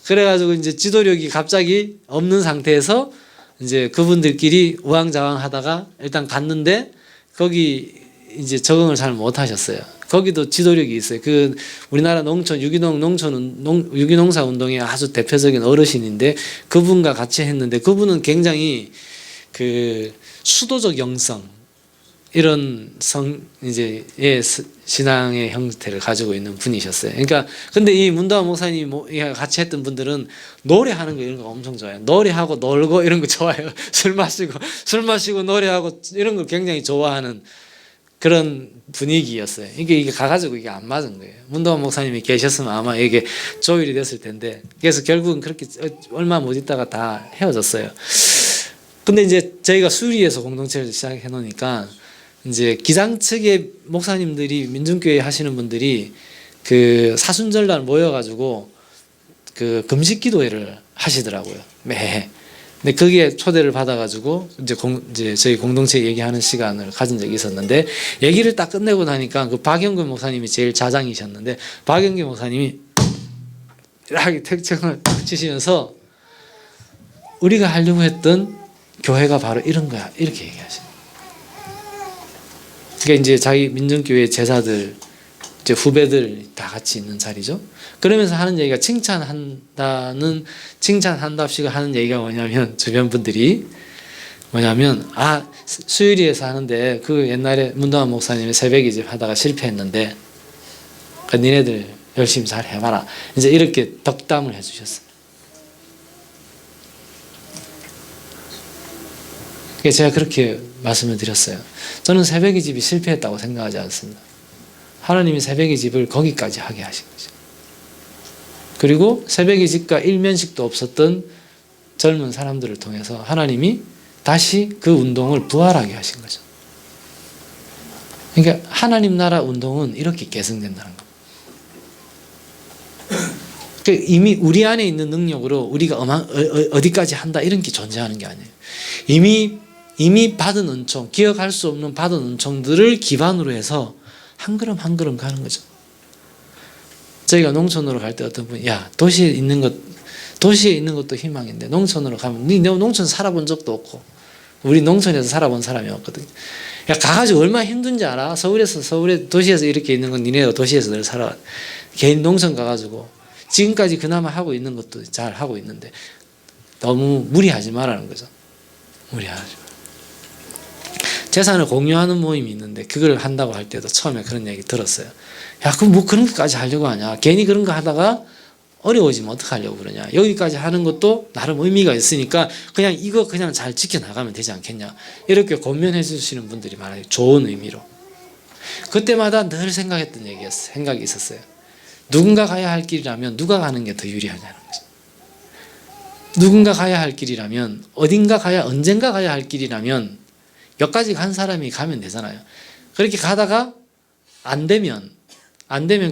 그래가지고 이제 지도력이 갑자기 없는 상태에서 이제 그분들끼리 우왕좌왕 하다가 일단 갔는데 거기 이제 적응을 잘 못하셨어요. 거기도 지도력이 있어요. 그 우리나라 농촌 유기농사 운동의 아주 대표적인 어르신인데 그분과 같이 했는데 그분은 굉장히 그 수도적 영성 이런 이제 신앙의 형태를 가지고 있는 분이셨어요. 그러니까 근데 이 문도환 목사님 같이 했던 분들은 노래하는 거 이런 거 엄청 좋아해요. 노래하고 놀고 이런 거 좋아해요. 술 마시고 노래하고 이런 걸 굉장히 좋아하는 그런 분위기였어요. 이게 가가지고 이게 안 맞은 거예요. 문도환 목사님이 계셨으면 아마 이게 조율이 됐을 텐데 그래서 결국은 그렇게 얼마 못 있다가 다 헤어졌어요. 근데 이제 저희가 수리에서 공동체를 시작해 놓으니까 이제 기장 측의 목사님들이 민중교회 하시는 분들이 그 사순절날 모여가지고 그 금식 기도회를 하시더라고요. 매해. 근데 거기에 초대를 받아가지고 이제 저희 공동체 얘기하는 시간을 가진 적이 있었는데 얘기를 딱 끝내고 나니까 그 박영근 목사님이 제일 자장이셨는데 박영근 목사님이 이렇게 택청을 치시면서 우리가 하려고 했던 교회가 바로 이런 거야 이렇게 얘기하시는. 그러니까 이제 자기 민중교회 제자들, 이제 후배들 다 같이 있는 자리죠. 그러면서 하는 얘기가 칭찬한답시고 하는 얘기가 뭐냐면 주변 분들이 뭐냐면 수유리에서 하는데 그 옛날에 문도환 목사님이 새벽이집 하다가 실패했는데 그 니네들 열심히 잘 해봐라. 이제 이렇게 덕담을 해주셨어요. 제가 그렇게 말씀을 드렸어요. 저는 새벽의 집이 실패했다고 생각하지 않습니다. 하나님이 새벽의 집을 거기까지 하게 하신 거죠. 그리고 새벽의 집과 일면식도 없었던 젊은 사람들을 통해서 하나님이 다시 그 운동을 부활하게 하신 거죠. 그러니까 하나님 나라 운동은 이렇게 개성된다는 겁니다. 그러니까 이미 우리 안에 있는 능력으로 우리가 어디까지 한다 이런 게 존재하는 게 아니에요. 이미 받은 은총, 기억할 수 없는 받은 은총들을 기반으로 해서 한 걸음 한 걸음 가는 거죠. 저희가 농촌으로 갈 때 어떤 분이 야 도시에 있는 것도 희망인데 농촌으로 가면 니 농촌 살아본 적도 없고 우리 농촌에서 살아본 사람이 없거든. 야 가가지고 얼마나 힘든지 알아? 서울에 도시에서 이렇게 있는 건 니네가 도시에서 늘 살아. 개인 농촌 가가지고 지금까지 그나마 하고 있는 것도 잘 하고 있는데 너무 무리하지 말라는 거죠. 무리하지 마. 재산을 공유하는 모임이 있는데 그걸 한다고 할 때도 처음에 그런 얘기 들었어요. 야, 그럼 뭐 그런 것까지 하려고 하냐? 괜히 그런 거 하다가 어려워지면 어떡하려고 그러냐? 여기까지 하는 것도 나름 의미가 있으니까 그냥 이거 그냥 잘 지켜나가면 되지 않겠냐? 이렇게 권면해 주시는 분들이 많아요. 좋은 의미로. 그때마다 늘 생각이 있었어요. 누군가 가야 할 길이라면 누가 가는 게 더 유리하냐는 거죠. 누군가 가야 할 길이라면 언젠가 가야 할 길이라면 여기까지 간 사람이 가면 되잖아요. 그렇게 가다가 안 되면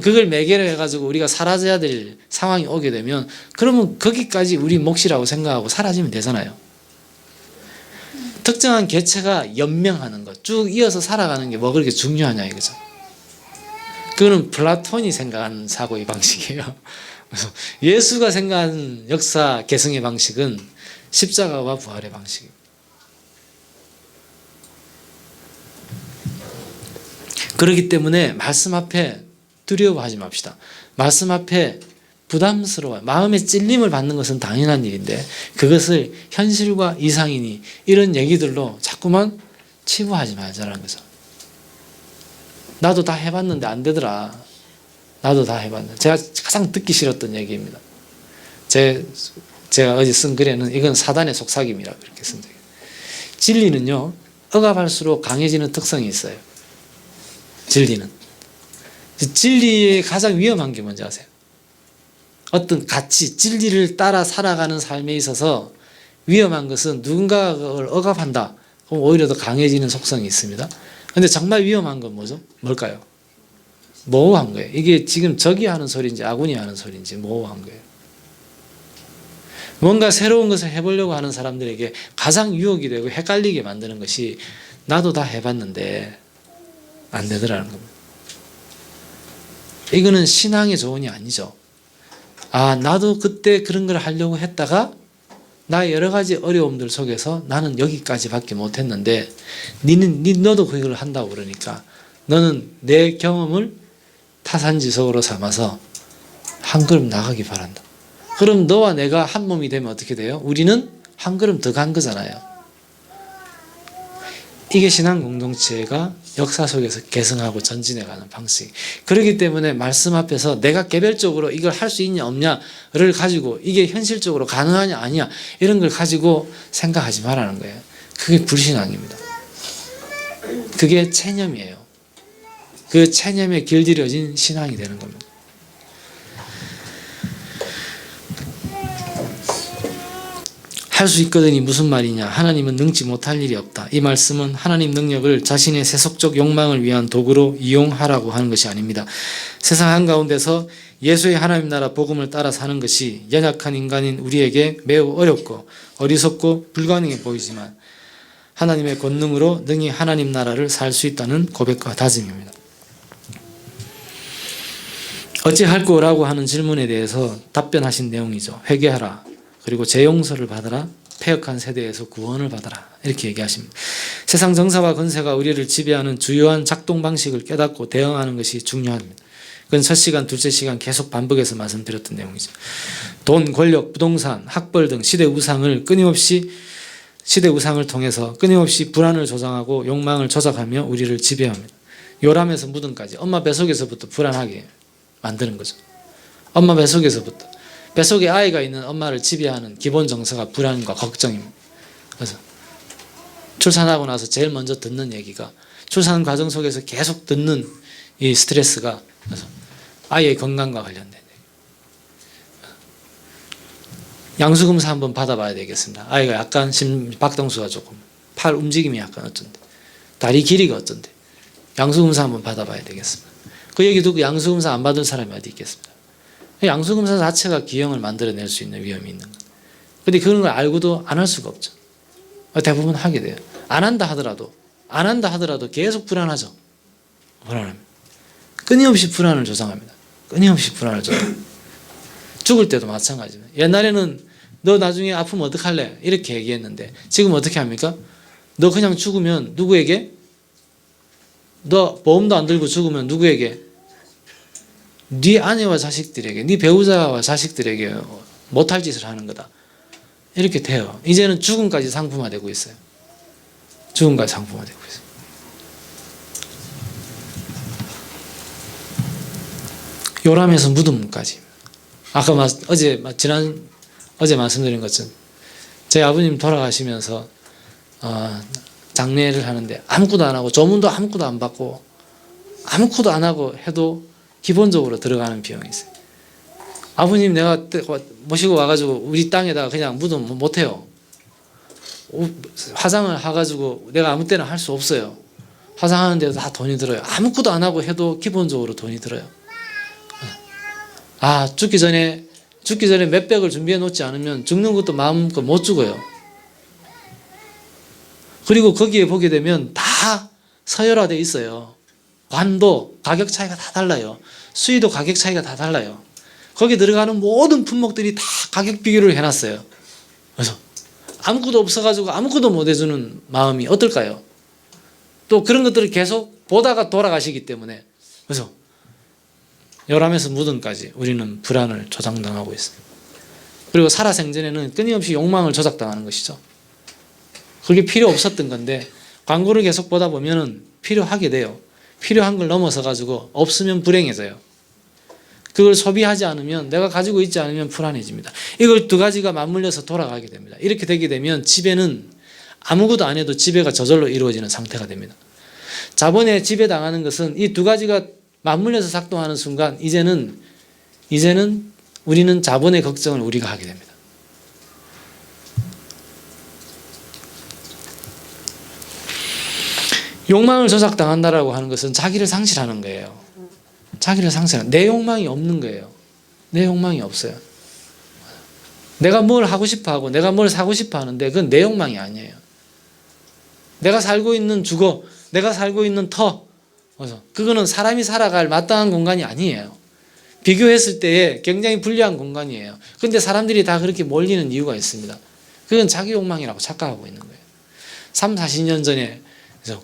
그걸 매개로 해가지고 우리가 사라져야 될 상황이 오게 되면 그러면 거기까지 우리 몫이라고 생각하고 사라지면 되잖아요. 특정한 개체가 연명하는 것, 쭉 이어서 살아가는 게 뭐 그렇게 중요하냐 이거죠. 그거는 플라톤이 생각하는 사고의 방식이에요. 그래서 예수가 생각하는 역사 개성의 방식은 십자가와 부활의 방식이에요. 그렇기 때문에 말씀 앞에 두려워하지 맙시다. 말씀 앞에 부담스러워요. 마음에 찔림을 받는 것은 당연한 일인데 그것을 현실과 이상이니 이런 얘기들로 자꾸만 치부하지 말자라는 거죠. 나도 다 해봤는데 안 되더라. 나도 다 해봤는데. 제가 가장 듣기 싫었던 얘기입니다. 제가 어제 쓴 글에는 이건 사단의 속삭임이라고 이렇게 쓴 적이에요. 진리는요, 억압할수록 강해지는 특성이 있어요. 진리의 가장 위험한 게 뭔지 아세요? 어떤 가치, 진리를 따라 살아가는 삶에 있어서 위험한 것은 누군가를 억압한다. 그럼 오히려 더 강해지는 속성이 있습니다. 근데 정말 위험한 건 뭐죠? 뭘까요? 모호한 거예요. 이게 지금 적이 하는 소리인지 아군이 하는 소리인지 모호한 거예요. 뭔가 새로운 것을 해보려고 하는 사람들에게 가장 유혹이 되고 헷갈리게 만드는 것이 나도 다 해봤는데 안 되더라는 겁니다. 이거는 신앙의 조언이 아니죠. 아, 나도 그때 그런 걸 하려고 했다가 나의 여러 가지 어려움들 속에서 나는 여기까지밖에 못했는데 너도 그걸 한다고 그러니까 너는 내 경험을 타산지석으로 삼아서 한 걸음 나가기 바란다. 그럼 너와 내가 한 몸이 되면 어떻게 돼요? 우리는 한 걸음 더 간 거잖아요. 이게 신앙 공동체가 역사 속에서 계승하고 전진해가는 방식. 그렇기 때문에 말씀 앞에서 내가 개별적으로 이걸 할 수 있냐 없냐를 가지고 이게 현실적으로 가능하냐 아니냐 이런 걸 가지고 생각하지 말라는 거예요. 그게 불신앙입니다. 그게 체념이에요. 그 체념에 길들여진 신앙이 되는 겁니다. 할 수 있거든이 무슨 말이냐? 하나님은 능지 못할 일이 없다. 이 말씀은 하나님 능력을 자신의 세속적 욕망을 위한 도구로 이용하라고 하는 것이 아닙니다. 세상 한가운데서 예수의 하나님 나라 복음을 따라 사는 것이 연약한 인간인 우리에게 매우 어렵고 어리석고 불가능해 보이지만 하나님의 권능으로 능히 하나님 나라를 살 수 있다는 고백과 다짐입니다. 어찌할 거라고 하는 질문에 대해서 답변하신 내용이죠. 회개하라. 그리고 재용서를 받아라. 패역한 세대에서 구원을 받아라. 이렇게 얘기하십니다. 세상 정사와 권세가 우리를 지배하는 주요한 작동 방식을 깨닫고 대응하는 것이 중요합니다. 그건 첫 시간, 둘째 시간 계속 반복해서 말씀드렸던 내용이죠. 돈, 권력, 부동산, 학벌 등 시대 우상을 통해서 끊임없이 불안을 조장하고 욕망을 조작하며 우리를 지배합니다. 요람에서 무덤까지 엄마 뱃속에서부터 불안하게 만드는 거죠. 엄마 뱃속에서부터. 뱃속에 아이가 있는 엄마를 지배하는 기본 정서가 불안과 걱정입니다. 그래서 출산하고 나서 제일 먼저 듣는 얘기가 출산 과정 속에서 계속 듣는 이 스트레스가 그래서 아이의 건강과 관련된 얘기. 양수검사 한번 받아봐야 되겠습니다. 아이가 약간 박동수가 조금 팔 움직임이 약간 어쩐데, 다리 길이가 어쩐데, 양수검사 한번 받아봐야 되겠습니다. 그 얘기 듣고 양수검사 안 받을 사람이 어디 있겠습니다. 양수검사 자체가 기형을 만들어낼 수 있는 위험이 있는 거예요. 근데 그런 걸 알고도 안 할 수가 없죠. 대부분 하게 돼요. 안 한다 하더라도 계속 불안하죠. 불안합니다. 끊임없이 불안을 조성합니다. 끊임없이 불안을 조성. 죽을 때도 마찬가지입니다. 옛날에는 너 나중에 아프면 어떡할래? 이렇게 얘기했는데 지금 어떻게 합니까? 너 그냥 죽으면 누구에게? 너 보험도 안 들고 죽으면 누구에게? 네 아내와 자식들에게, 네 배우자와 자식들에게 못할 짓을 하는 거다. 이렇게 돼요. 이제는 죽음까지 상품화되고 있어요. 죽음까지 상품화되고 있어요. 요람에서 무덤까지. 아까 어제 말씀드린 것처럼 제 아버님 돌아가시면서 장례를 하는데 아무것도 안 하고 조문도 아무것도 안 받고 아무것도 안 하고 해도 기본적으로 들어가는 비용이 있어요. 아버님 내가 모시고 와가지고 우리 땅에다가 그냥 무덤 못해요. 화상을 해가지고 내가 아무 때나 할 수 없어요. 화상하는데도 다 돈이 들어요. 아무것도 안 하고 해도 기본적으로 돈이 들어요. 죽기 전에 몇백을 준비해 놓지 않으면 죽는 것도 마음껏 못 죽어요. 그리고 거기에 보게 되면 다 서열화되어 있어요. 관도 가격 차이가 다 달라요. 수위도 가격 차이가 다 달라요. 거기 들어가는 모든 품목들이 다 가격 비교를 해놨어요. 그래서 아무것도 없어가지고 아무것도 못 해주는 마음이 어떨까요? 또 그런 것들을 계속 보다가 돌아가시기 때문에 그래서 요람에서 무덤까지 우리는 불안을 조장당하고 있어요. 그리고 살아생전에는 끊임없이 욕망을 조작당하는 것이죠. 그게 필요 없었던 건데 광고를 계속 보다 보면은 필요하게 돼요. 필요한 걸 넘어서 가지고 없으면 불행해져요. 그걸 소비하지 않으면 내가 가지고 있지 않으면 불안해집니다. 이걸 두 가지가 맞물려서 돌아가게 됩니다. 이렇게 되게 되면 집에는 아무것도 안 해도 지배가 저절로 이루어지는 상태가 됩니다. 자본에 지배당하는 것은 이 두 가지가 맞물려서 작동하는 순간 이제는 우리는 자본의 걱정을 우리가 하게 됩니다. 욕망을 조작당한다라고 하는 것은 자기를 상실하는 거예요. 자기를 상실하는, 내 욕망이 없는 거예요. 내 욕망이 없어요. 내가 뭘 하고 싶어 하고 내가 뭘 사고 싶어 하는데 그건 내 욕망이 아니에요. 내가 살고 있는 주거, 내가 살고 있는 터, 그거는 사람이 살아갈 마땅한 공간이 아니에요. 비교했을 때에 굉장히 불리한 공간이에요. 그런데 사람들이 다 그렇게 몰리는 이유가 있습니다. 그건 자기 욕망이라고 착각하고 있는 거예요. 3, 40년 전에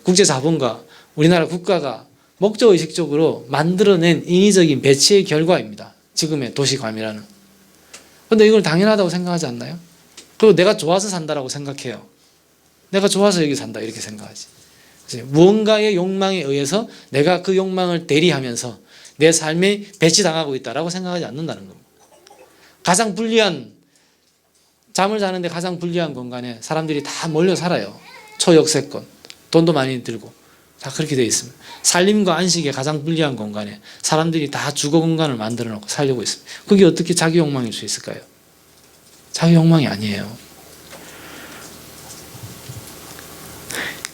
국제자본과 우리나라 국가가 목적의식적으로 만들어낸 인위적인 배치의 결과입니다. 지금의 도시감이라는. 그런데 이걸 당연하다고 생각하지 않나요? 그리고 내가 좋아서 산다라고 생각해요. 내가 좋아서 여기 산다 이렇게 생각하지. 무언가의 욕망에 의해서 내가 그 욕망을 대리하면서 내 삶에 배치당하고 있다라고 생각하지 않는다는 겁니다. 가장 불리한, 잠을 자는데 가장 불리한 공간에 사람들이 다 몰려 살아요. 초역세권, 돈도 많이 들고 다 그렇게 되어 있습니다. 살림과 안식에 가장 불리한 공간에 사람들이 다 주거 공간을 만들어 놓고 살려고 있습니다. 그게 어떻게 자기 욕망일 수 있을까요? 자기 욕망이 아니에요.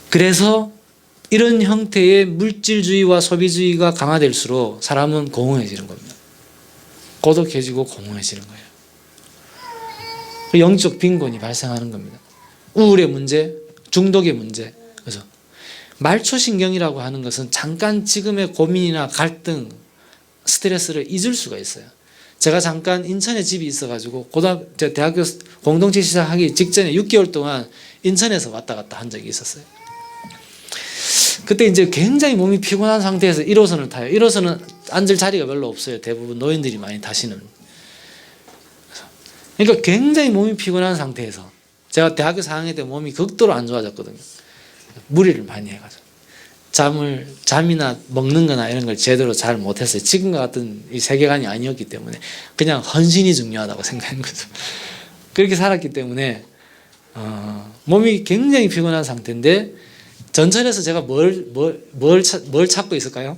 그래서 이런 형태의 물질주의와 소비주의가 강화될수록 사람은 공허해지는 겁니다. 고독해지고 공허해지는 거예요. 영적 빈곤이 발생하는 겁니다. 우울의 문제, 중독의 문제. 그래서 말초신경이라고 하는 것은 잠깐 지금의 고민이나 갈등, 스트레스를 잊을 수가 있어요. 제가 잠깐 인천에 집이 있어가지고 대학교 공동체 시작하기 직전에 6개월 동안 인천에서 왔다 갔다 한 적이 있었어요. 그때 이제 굉장히 몸이 피곤한 상태에서 1호선을 타요. 1호선은 앉을 자리가 별로 없어요. 대부분 노인들이 많이 타시는. 그러니까 굉장히 몸이 피곤한 상태에서 제가 대학교 4학년 때 몸이 극도로 안 좋아졌거든요. 무리를 많이 해가지고 잠이나 먹는 거나 이런 걸 제대로 잘 못했어요. 지금과 같은 이 세계관이 아니었기 때문에 그냥 헌신이 중요하다고 생각한 거죠. 그렇게 살았기 때문에 몸이 굉장히 피곤한 상태인데 전철에서 제가 뭘 찾고 있을까요?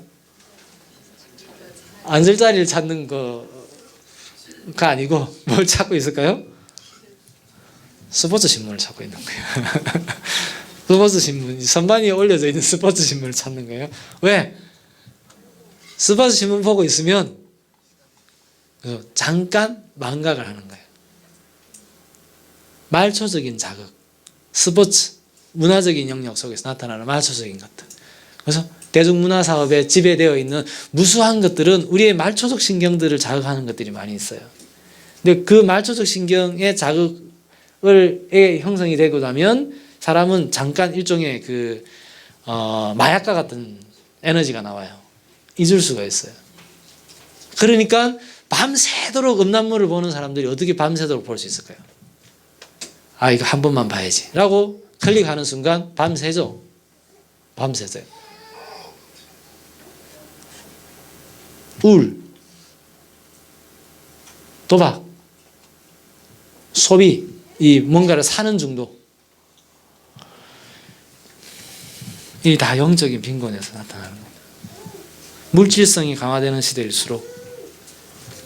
앉을 자리를 찾는 거가 아니고 뭘 찾고 있을까요? 스포츠 신문을 찾고 있는 거예요. 스포츠 신문, 선반 위에 올려져 있는 스포츠 신문을 찾는 거예요. 왜? 스포츠 신문 보고 있으면 잠깐 망각을 하는 거예요. 말초적인 자극, 스포츠, 문화적인 영역 속에서 나타나는 말초적인 것들. 그래서 대중문화 사업에 지배되어 있는 무수한 것들은 우리의 말초적 신경들을 자극하는 것들이 많이 있어요. 근데 그 말초적 신경의 자극을 형성이 되고 나면 사람은 잠깐 일종의 마약과 같은 에너지가 나와요. 잊을 수가 있어요. 그러니까 밤새도록 음란물을 보는 사람들이 어떻게 밤새도록 볼 수 있을까요? 아, 이거 한 번만 봐야지 라고 클릭하는 순간 밤새죠. 밤새져요. 우울, 도박, 소비, 이 뭔가를 사는 중독, 이 다 영적인 빈곤에서 나타나는 겁니다. 물질성이 강화되는 시대일수록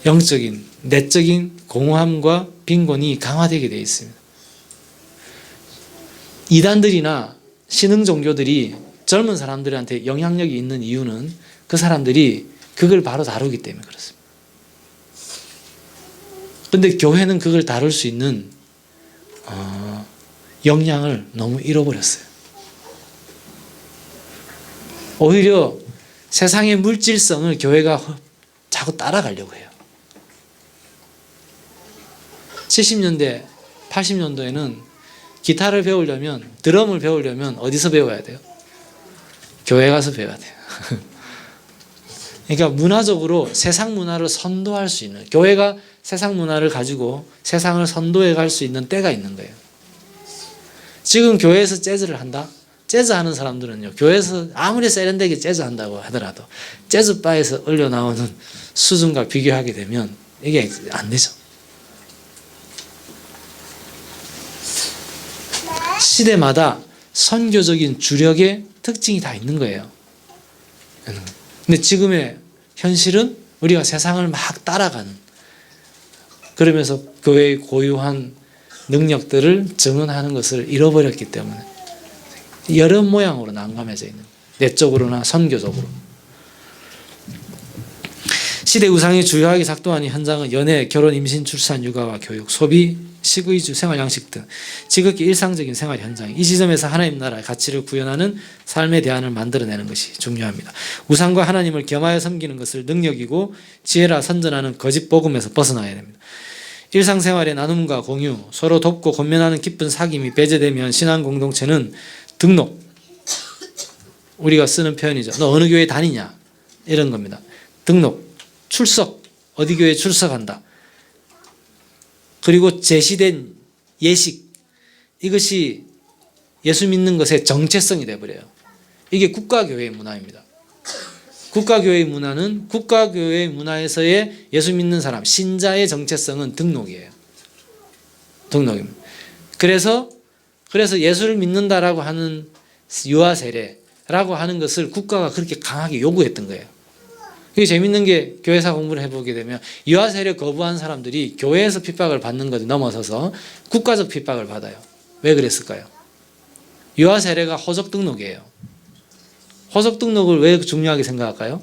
영적인, 내적인 공허함과 빈곤이 강화되게 되어 있습니다. 이단들이나 신흥 종교들이 젊은 사람들한테 영향력이 있는 이유는 그 사람들이 그걸 바로 다루기 때문에 그렇습니다. 그런데 교회는 그걸 다룰 수 있는 역량을 너무 잃어버렸어요. 오히려 세상의 물질성을 교회가 자꾸 따라가려고 해요. 70년대, 80년도에는 기타를 배우려면, 드럼을 배우려면 어디서 배워야 돼요? 교회 가서 배워야 돼요. 그러니까 문화적으로 세상 문화를 선도할 수 있는, 교회가 세상 문화를 가지고 세상을 선도해 갈 수 있는 때가 있는 거예요. 지금 교회에서 재즈를 한다? 재즈 하는 사람들은요, 교회에서 아무리 세련되게 재즈 한다고 하더라도 재즈바에서 올려 나오는 수준과 비교하게 되면 이게 안 되죠. 시대마다 선교적인 주력의 특징이 다 있는 거예요. 근데 지금의 현실은 우리가 세상을 막 따라가는, 그러면서 교회의 고유한 능력들을 증언하는 것을 잃어버렸기 때문에 여러 모양으로 난감해져 있는, 내적으로나 선교적으로. 시대 우상이 주요하게 작동하는 현장은 연애, 결혼, 임신, 출산, 육아와 교육, 소비, 식의주, 생활 양식 등 지극히 일상적인 생활 현장, 이 지점에서 하나님 나라의 가치를 구현하는 삶의 대안을 만들어내는 것이 중요합니다. 우상과 하나님을 겸하여 섬기는 것을 능력이고 지혜라 선전하는 거짓 복음에서 벗어나야 됩니다. 일상생활의 나눔과 공유, 서로 돕고 권면하는 깊은 사귐이 배제되면 신앙 공동체는 등록, 우리가 쓰는 표현이죠. 너 어느 교회 다니냐? 이런 겁니다. 등록, 출석, 어디 교회에 출석한다. 그리고 제시된 예식, 이것이 예수 믿는 것의 정체성이 되어버려요. 이게 국가교회의 문화입니다. 국가교회의 문화는 국가교회의 문화에서의 예수 믿는 사람, 신자의 정체성은 등록이에요. 등록입니다. 그래서 예수를 믿는다라고 하는 유아 세례라고 하는 것을 국가가 그렇게 강하게 요구했던 거예요. 이게 재밌는 게 교회사 공부를 해보게 되면 유아 세례 거부한 사람들이 교회에서 핍박을 받는 것을 넘어서서 국가적 핍박을 받아요. 왜 그랬을까요? 유아 세례가 호적 등록이에요. 호적 등록을 왜 중요하게 생각할까요?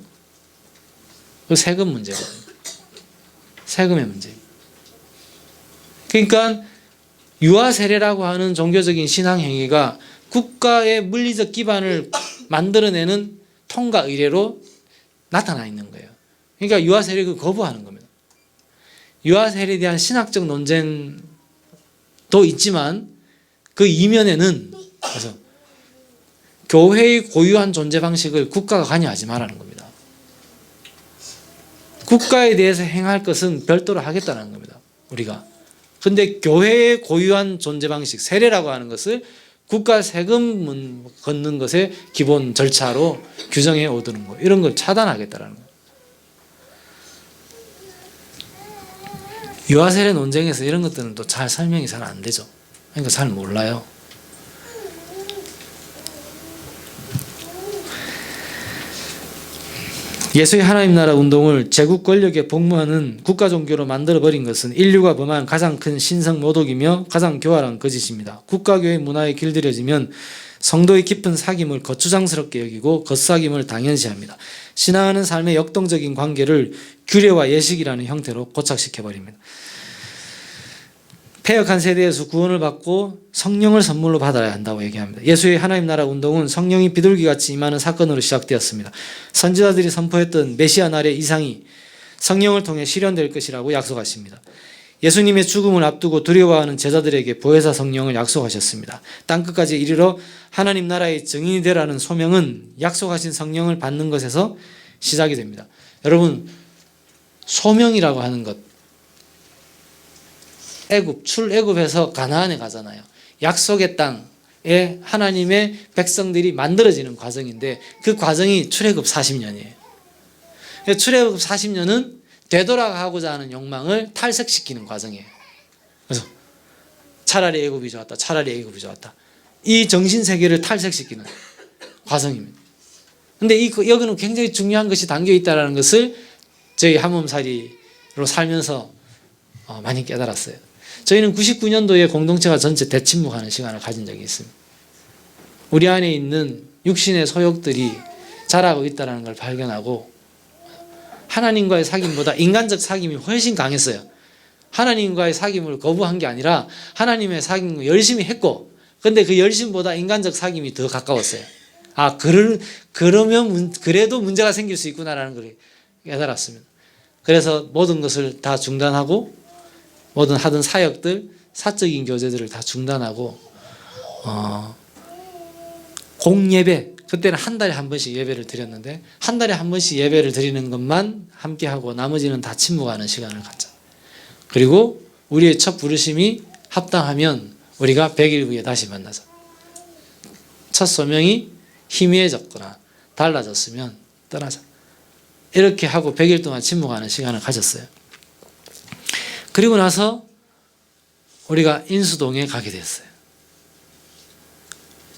그 세금 문제거든요. 세금의 문제. 그러니까 유아 세례라고 하는 종교적인 신앙 행위가 국가의 물리적 기반을 만들어내는 통과 의례로 나타나 있는 거예요. 그러니까 유아 세례를 거부하는 겁니다. 유아 세례에 대한 신학적 논쟁도 있지만 그 이면에는 그래서 교회의 고유한 존재 방식을 국가가 관여하지 말라는 겁니다. 국가에 대해서 행할 것은 별도로 하겠다는 겁니다. 우리가. 근데 교회의 고유한 존재 방식, 세례라고 하는 것을 국가 세금 걷는 것의 기본 절차로 규정해 오드는 거, 이런 걸 차단하겠다는 거예요. 유아세례 논쟁에서 이런 것들은 또 잘 설명이 잘 안 되죠. 그러니까 잘 몰라요. 예수의 하나님 나라 운동을 제국 권력에 복무하는 국가 종교로 만들어버린 것은 인류가 범한 가장 큰 신성 모독이며 가장 교활한 거짓입니다. 국가교회 문화에 길들여지면 성도의 깊은 사귐을 거추장스럽게 여기고 겉사귐을 당연시합니다. 신앙하는 삶의 역동적인 관계를 규례와 예식이라는 형태로 고착시켜버립니다. 패역한 세대에서 구원을 받고 성령을 선물로 받아야 한다고 얘기합니다. 예수의 하나님 나라 운동은 성령이 비둘기같이 임하는 사건으로 시작되었습니다. 선지자들이 선포했던 메시아 날의 이상이 성령을 통해 실현될 것이라고 약속하십니다. 예수님의 죽음을 앞두고 두려워하는 제자들에게 보혜사 성령을 약속하셨습니다. 땅끝까지 이르러 하나님 나라의 증인이 되라는 소명은 약속하신 성령을 받는 것에서 시작이 됩니다. 여러분, 소명이라고 하는 것, 출애굽에서 가나안에 가잖아요. 약속의 땅에 하나님의 백성들이 만들어지는 과정인데 그 과정이 출애굽 40년이에요. 출애굽 40년은 되돌아가고자 하는 욕망을 탈색시키는 과정이에요. 그래서 차라리 애굽이 좋았다. 차라리 애굽이 좋았다. 이 정신세계를 탈색시키는 과정입니다. 근데 여기는 굉장히 중요한 것이 담겨 있다는 것을 저희 한몸살이로 살면서 많이 깨달았어요. 저희는 99년도에 공동체가 전체 대침묵하는 시간을 가진 적이 있습니다. 우리 안에 있는 육신의 소욕들이 자라고 있다는 걸 발견하고 하나님과의 사귐보다 인간적 사귐이 훨씬 강했어요. 하나님과의 사귐을 거부한 게 아니라 하나님의 사귐을 열심히 했고, 근데 그 열심보다 인간적 사귐이 더 가까웠어요. 그러면 그래도 문제가 생길 수 있구나라는 걸 깨달았습니다. 그래서 모든 것을 다 중단하고 모든 하던 사역들, 사적인 교제들을 다 중단하고 공예배, 그때는 한 달에 한 번씩 예배를 드렸는데 한 달에 한 번씩 예배를 드리는 것만 함께하고 나머지는 다 침묵하는 시간을 갖자. 그리고 우리의 첫 부르심이 합당하면 우리가 100일 후에 다시 만나자. 첫 소명이 희미해졌거나 달라졌으면 떠나자. 이렇게 하고 100일 동안 침묵하는 시간을 가졌어요. 그리고 나서 우리가 인수동에 가게 됐어요.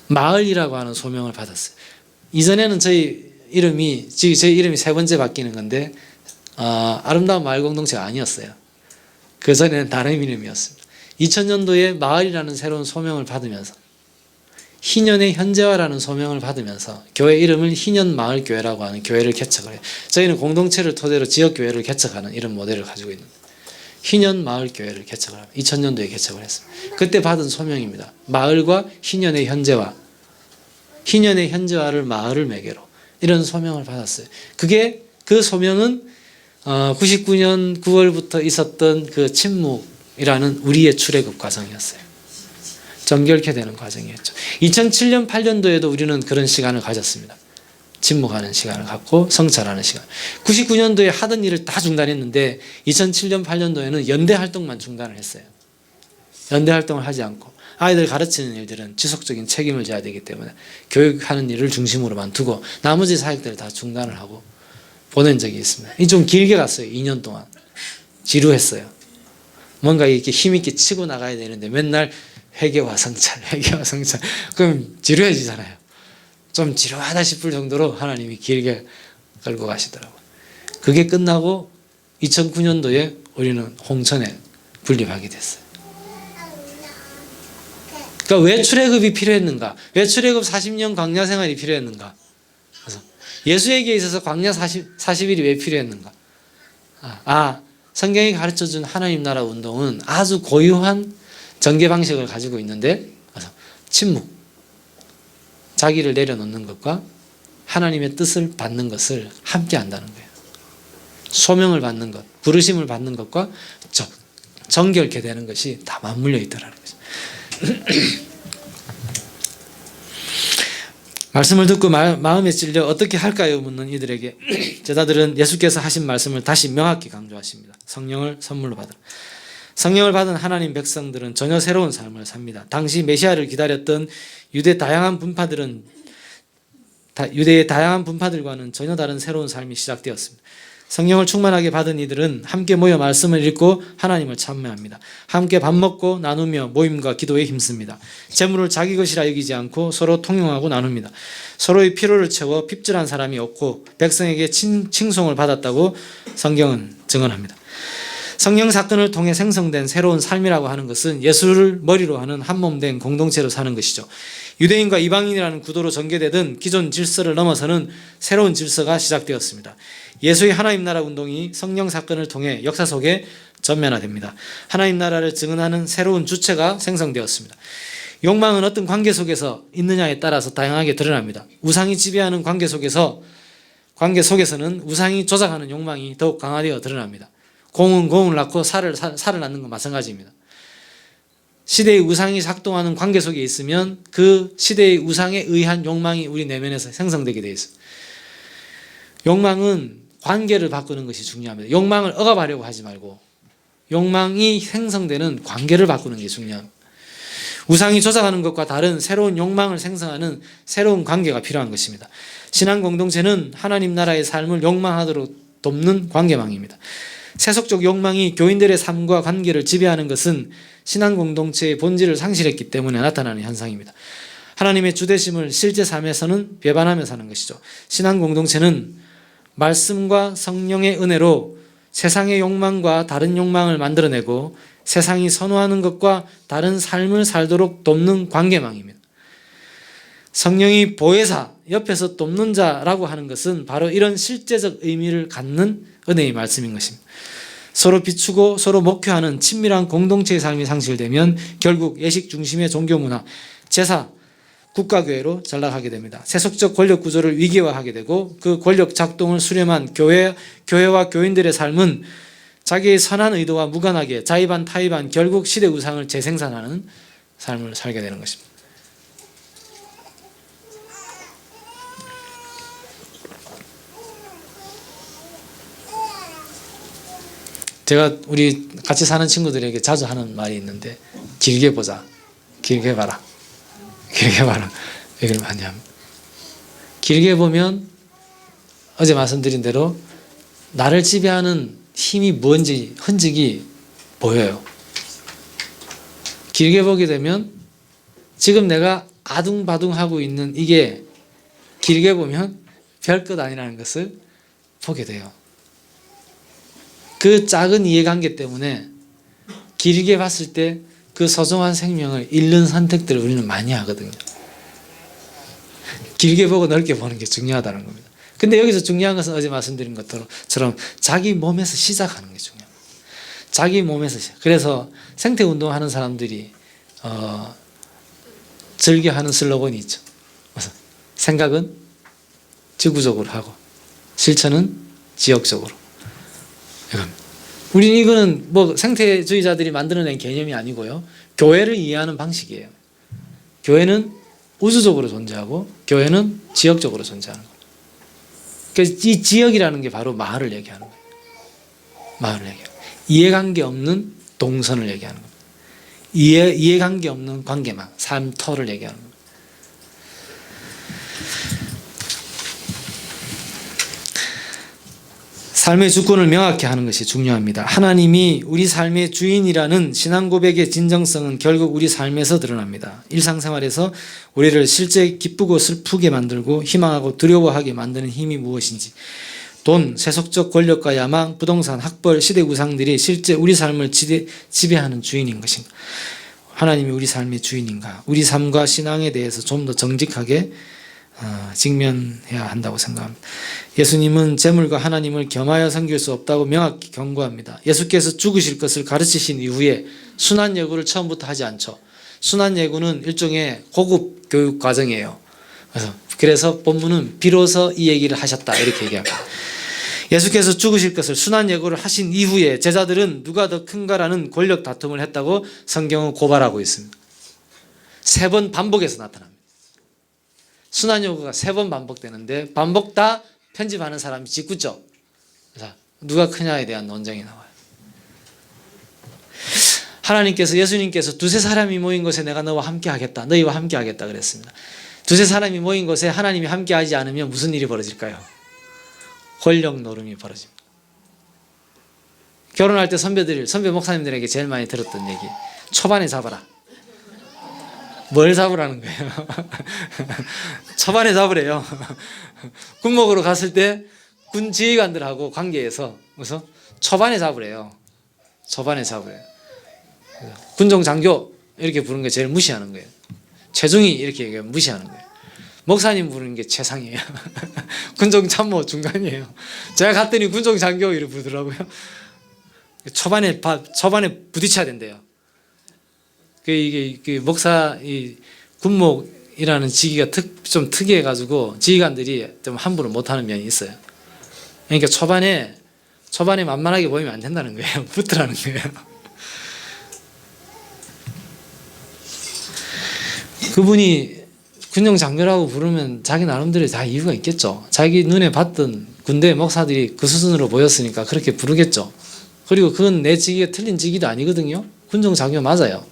마을이라고 하는 소명을 받았어요. 이전에는 저희 이름이 3번째 바뀌는 건데 아름다운 마을 공동체가 아니었어요. 그 전에는 다른 이름이었습니다. 2000년도에 마을이라는 새로운 소명을 받으면서 희년의 현재화라는 소명을 받으면서 교회 이름을 희년마을교회라고 하는 교회를 개척을 해요. 저희는 공동체를 토대로 지역교회를 개척하는 이런 모델을 가지고 있는 희년마을교회를 개척을 합니다. 2000년도에 개척을 했습니다. 그때 받은 소명입니다. 마을과 희년의 현재화, 희년의 현재화를 마을을 매개로, 이런 소명을 받았어요. 그 소명은 99년 9월부터 있었던 그 침묵이라는 우리의 출애굽 과정이었어요. 정결케 되는 과정이었죠. 2007년 8년도에도 우리는 그런 시간을 가졌습니다. 침묵하는 시간을 갖고 성찰하는 시간. 99년도에 하던 일을 다 중단했는데 2007년 8년도에는 연대 활동만 중단을 했어요. 연대 활동을 하지 않고 아이들 가르치는 일들은 지속적인 책임을 져야 되기 때문에 교육하는 일을 중심으로만 두고 나머지 사역들을 다 중단을 하고 보낸 적이 있습니다. 이 좀 길게 갔어요. 2년 동안. 지루했어요. 뭔가 이렇게 힘있게 치고 나가야 되는데 맨날 회개와 성찰, 회개와 성찰. 그럼 지루해지잖아요. 좀 지루하다 싶을 정도로 하나님이 길게 끌고 가시더라고요. 그게 끝나고 2009년도에 우리는 홍천에 분립하게 됐어요. 그러니까 왜 출애굽이 필요했는가? 왜 출애굽 40년 광야 생활이 필요했는가? 그래서 예수에게 있어서 광야 40일이 왜 필요했는가? 성경이 가르쳐준 하나님 나라 운동은 아주 고유한 전개 방식을 가지고 있는데 침묵, 자기를 내려놓는 것과 하나님의 뜻을 받는 것을 함께 한다는 거예요. 소명을 받는 것, 부르심을 받는 것과 정결케 되는 것이 다 맞물려 있다는 거죠. 말씀을 듣고 마음에 찔려 어떻게 할까요? 묻는 이들에게 제자들은 예수께서 하신 말씀을 다시 명확히 강조하십니다. 성령을 선물로 받으라. 성령을 받은 하나님 백성들은 전혀 새로운 삶을 삽니다. 당시 메시아를 기다렸던 유대의 다양한 분파들과는 전혀 다른 새로운 삶이 시작되었습니다. 성령을 충만하게 받은 이들은 함께 모여 말씀을 읽고 하나님을 찬미합니다. 함께 밥 먹고 나누며 모임과 기도에 힘씁니다. 재물을 자기 것이라 여기지 않고 서로 통용하고 나눕니다. 서로의 필요를 채워 핍절한 사람이 없고 백성에게 칭송을 받았다고 성경은 증언합니다. 성령 사건을 통해 생성된 새로운 삶이라고 하는 것은 예수를 머리로 하는 한몸된 공동체로 사는 것이죠. 유대인과 이방인이라는 구도로 전개되던 기존 질서를 넘어서는 새로운 질서가 시작되었습니다. 예수의 하나님 나라 운동이 성령 사건을 통해 역사 속에 전면화됩니다. 하나님 나라를 증언하는 새로운 주체가 생성되었습니다. 욕망은 어떤 관계 속에서 있느냐에 따라서 다양하게 드러납니다. 우상이 지배하는 관계 속에서는 우상이 조작하는 욕망이 더욱 강화되어 드러납니다. 공은 공을 낳고 살을 낳는 건 마찬가지입니다. 시대의 우상이 작동하는 관계 속에 있으면 그 시대의 우상에 의한 욕망이 우리 내면에서 생성되게 되어 있습니다. 욕망은 관계를 바꾸는 것이 중요합니다. 욕망을 억압하려고 하지 말고 욕망이 생성되는 관계를 바꾸는 게 중요합니다. 우상이 조작하는 것과 다른 새로운 욕망을 생성하는 새로운 관계가 필요한 것입니다. 신앙 공동체는 하나님 나라의 삶을 욕망하도록 돕는 관계망입니다. 세속적 욕망이 교인들의 삶과 관계를 지배하는 것은 신앙 공동체의 본질을 상실했기 때문에 나타나는 현상입니다. 하나님의 주되심을 실제 삶에서는 배반하며 사는 것이죠. 신앙 공동체는 말씀과 성령의 은혜로 세상의 욕망과 다른 욕망을 만들어내고 세상이 선호하는 것과 다른 삶을 살도록 돕는 관계망입니다. 성령이 보혜사, 옆에서 돕는 자라고 하는 것은 바로 이런 실제적 의미를 갖는 은혜의 말씀인 것입니다. 서로 비추고 서로 목표하는 친밀한 공동체의 삶이 상실되면 결국 예식 중심의 종교문화, 제사, 국가교회로 전락하게 됩니다. 세속적 권력 구조를 위기화하게 되고 그 권력 작동을 수렴한 교회와 교인들의 삶은 자기의 선한 의도와 무관하게 자의반 타의반 결국 시대 우상을 재생산하는 삶을 살게 되는 것입니다. 제가 우리 같이 사는 친구들에게 자주 하는 말이 있는데 길게 보자, 길게 봐라, 길게 봐라. 왜 그러면 하냐면 길게 보면 어제 말씀드린 대로 나를 지배하는 힘이 뭔지 흔적이 보여요. 길게 보게 되면 지금 내가 아둥바둥하고 있는 이게 길게 보면 별것 아니라는 것을 보게 돼요. 그 작은 이해관계 때문에 길게 봤을 때 그 소중한 생명을 잃는 선택들을 우리는 많이 하거든요. 길게 보고 넓게 보는 게 중요하다는 겁니다. 근데 여기서 중요한 것은 어제 말씀드린 것처럼 자기 몸에서 시작하는 게 중요합니다. 자기 몸에서 시작. 그래서 생태운동하는 사람들이 즐겨하는 슬로건이 있죠. 생각은 지구적으로 하고 실천은 지역적으로. 우리는 이거는 뭐 생태주의자들이 만들어낸 개념이 아니고요. 교회를 이해하는 방식이에요. 교회는 우주적으로 존재하고 교회는 지역적으로 존재하는 겁니다. 그래서 이 지역이라는 게 바로 마을을 얘기하는 거예요. 마을을 얘기하는 거예요. 이해관계 없는 동선을 얘기하는 겁니다. 이해관계 없는 관계망, 삶터를 얘기하는 겁니다. 삶의 주권을 명확히 하는 것이 중요합니다. 하나님이 우리 삶의 주인이라는 신앙 고백의 진정성은 결국 우리 삶에서 드러납니다. 일상생활에서 우리를 실제 기쁘고 슬프게 만들고 희망하고 두려워하게 만드는 힘이 무엇인지, 돈, 세속적 권력과 야망, 부동산, 학벌, 시대 우상들이 실제 우리 삶을 지배하는 주인인 것인가? 하나님이 우리 삶의 주인인가? 우리 삶과 신앙에 대해서 좀 더 정직하게 직면해야 한다고 생각합니다. 예수님은 재물과 하나님을 겸하여 섬길 수 없다고 명확히 경고합니다. 예수께서 죽으실 것을 가르치신 이후에 순환예구를 처음부터 하지 않죠. 순환예구는 일종의 고급 교육 과정이에요. 그래서 본문은 비로소 이 얘기를 하셨다 이렇게 얘기합니다. 예수께서 죽으실 것을 순환예고를 하신 이후에 제자들은 누가 더 큰가라는 권력 다툼을 했다고 성경은 고발하고 있습니다. 3번 반복해서 나타납니다. 순환요구가 3번 반복되는데 반복 다 편집하는 사람이 짓궂죠. 그래서 누가 크냐에 대한 논쟁이 나와요. 하나님께서 예수님께서 2-3사람이 모인 곳에 내가 너와 함께 하겠다. 너희와 함께 하겠다 그랬습니다. 2-3사람이 모인 곳에 하나님이 함께 하지 않으면 무슨 일이 벌어질까요? 권력 노름이 벌어집니다. 결혼할 때 선배 목사님들에게 제일 많이 들었던 얘기. 초반에 잡아라. 뭘 잡으라는 거예요? 초반에 잡으래요. 군 먹으러 갔을 때 군 지휘관들하고 관계에서 그래서 초반에 잡으래요. 초반에 잡아요. 군종 장교 이렇게 부르는 게 제일 무시하는 거예요. 최중위 이렇게 얘기하면 무시하는 거예요. 목사님 부르는 게 최상이에요. 군종 참모 중간이에요. 제가 갔더니 군종 장교 이렇게 부르더라고요. 초반에 부딪혀야 된대요. 이게 목사 이 군목이라는 직위가 좀 특이해가지고 지휘관들이 좀 함부로 못하는 면이 있어요. 그러니까 초반에 만만하게 보이면 안 된다는 거예요. 붙으라는 거예요. 그분이 군종 장교라고 부르면 자기 나름대로 다 이유가 있겠죠. 자기 눈에 봤던 군대 목사들이 그 수준으로 보였으니까 그렇게 부르겠죠. 그리고 그건 내 직위가 틀린 직위도 아니거든요. 군종 장교 맞아요.